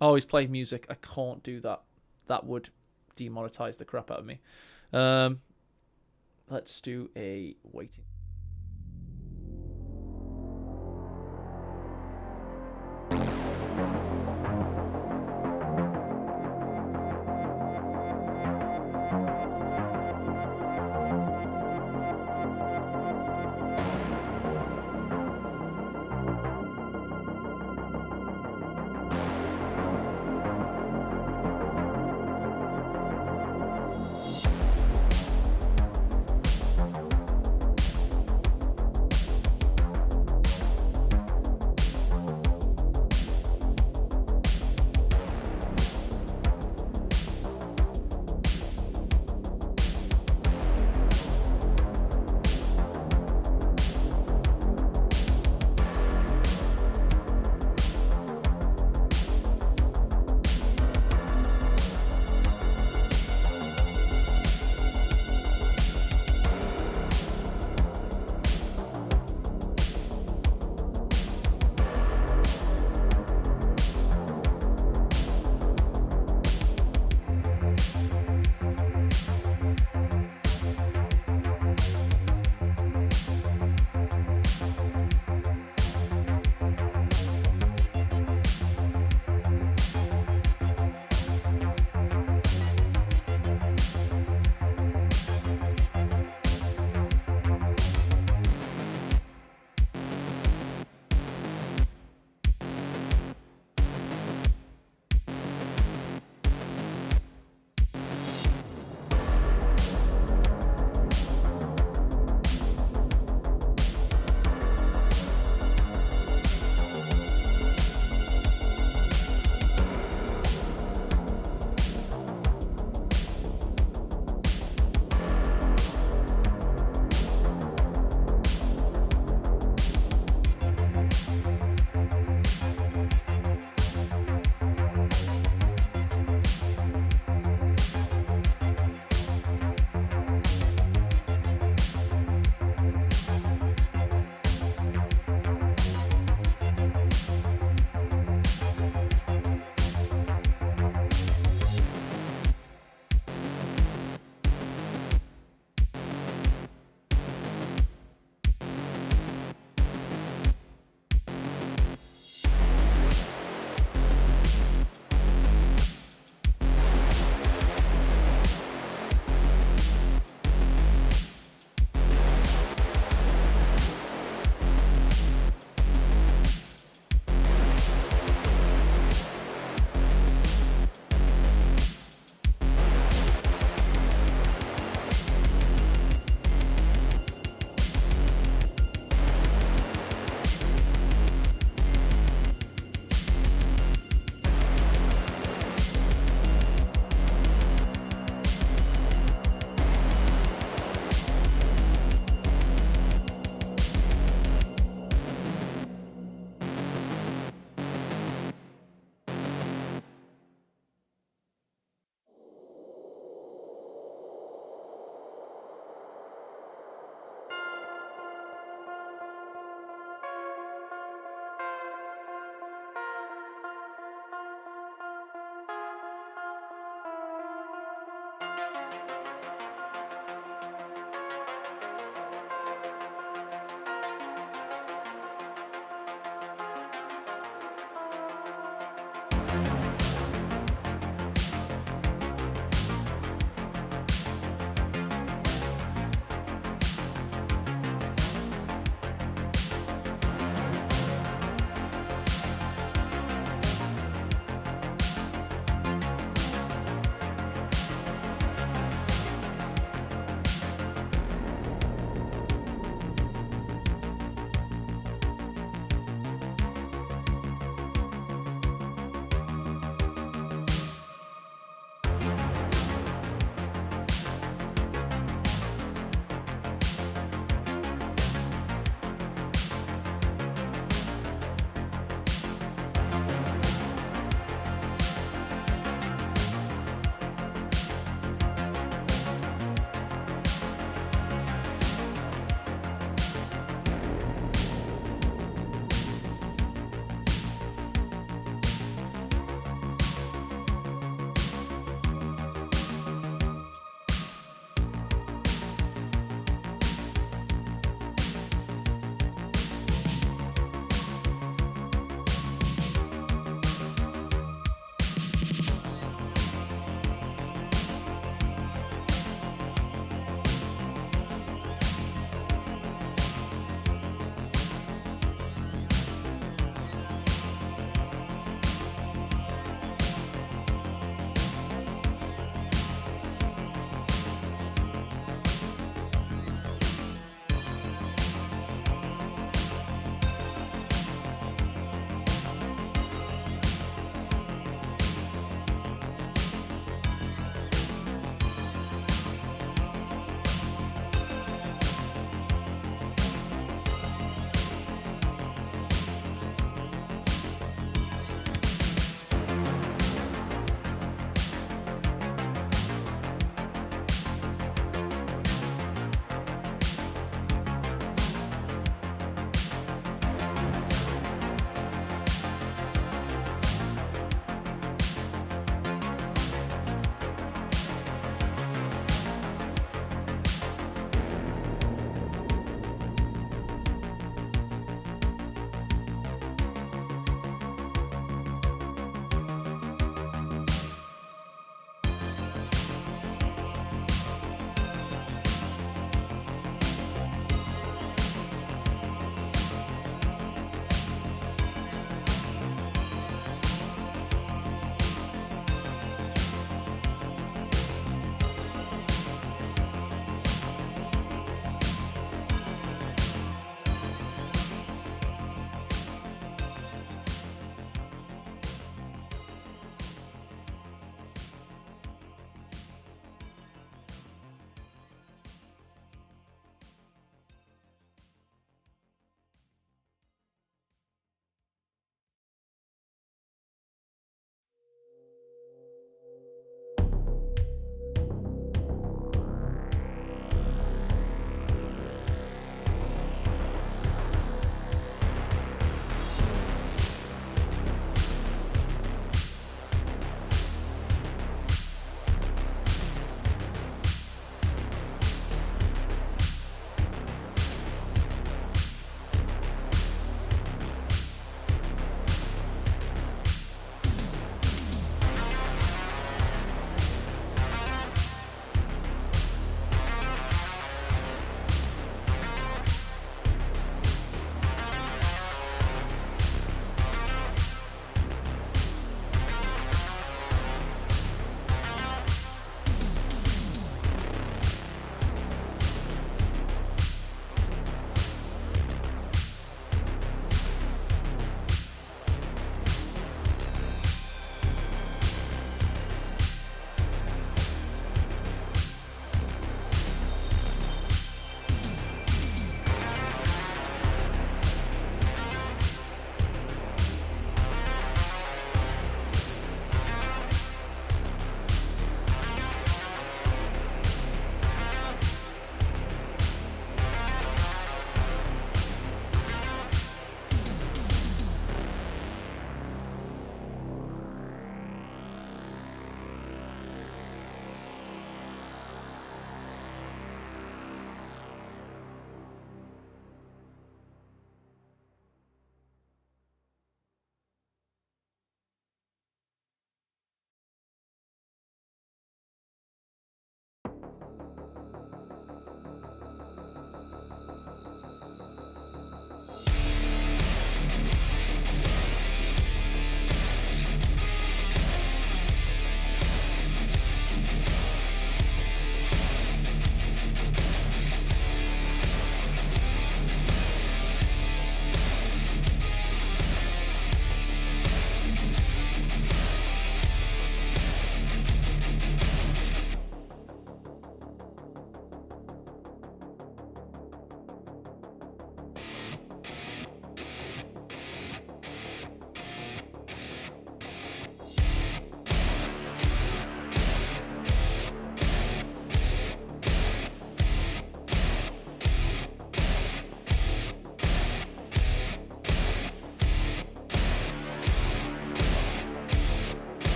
Oh, he's playing music. I can't do that. That would demonetize the crap out of me. Let's do a waiting.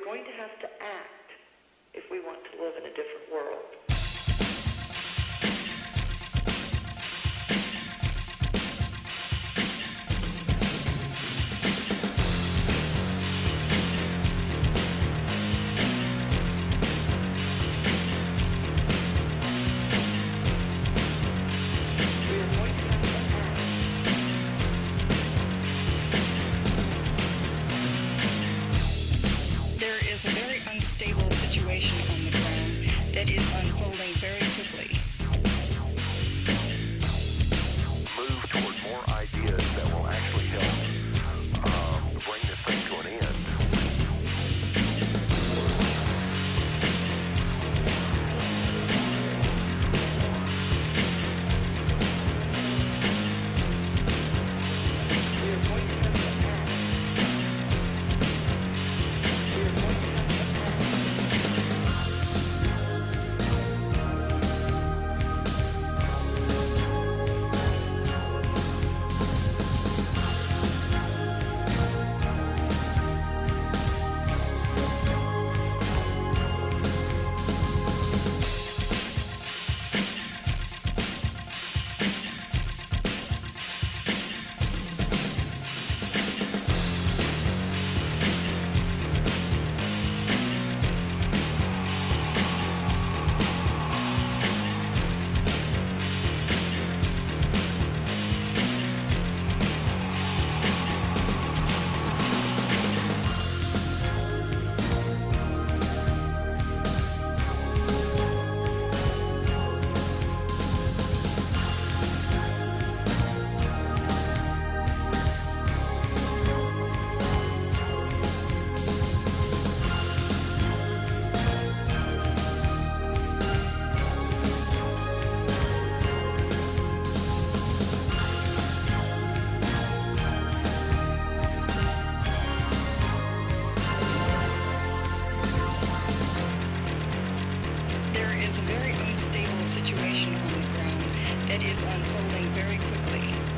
are going to have to act if we want to live in a different world. There is a very unstable situation on the ground that is unfolding very quickly. Move toward more ideas that will actually help bring this thing to an end. There is a very unstable situation on the ground that is unfolding very quickly.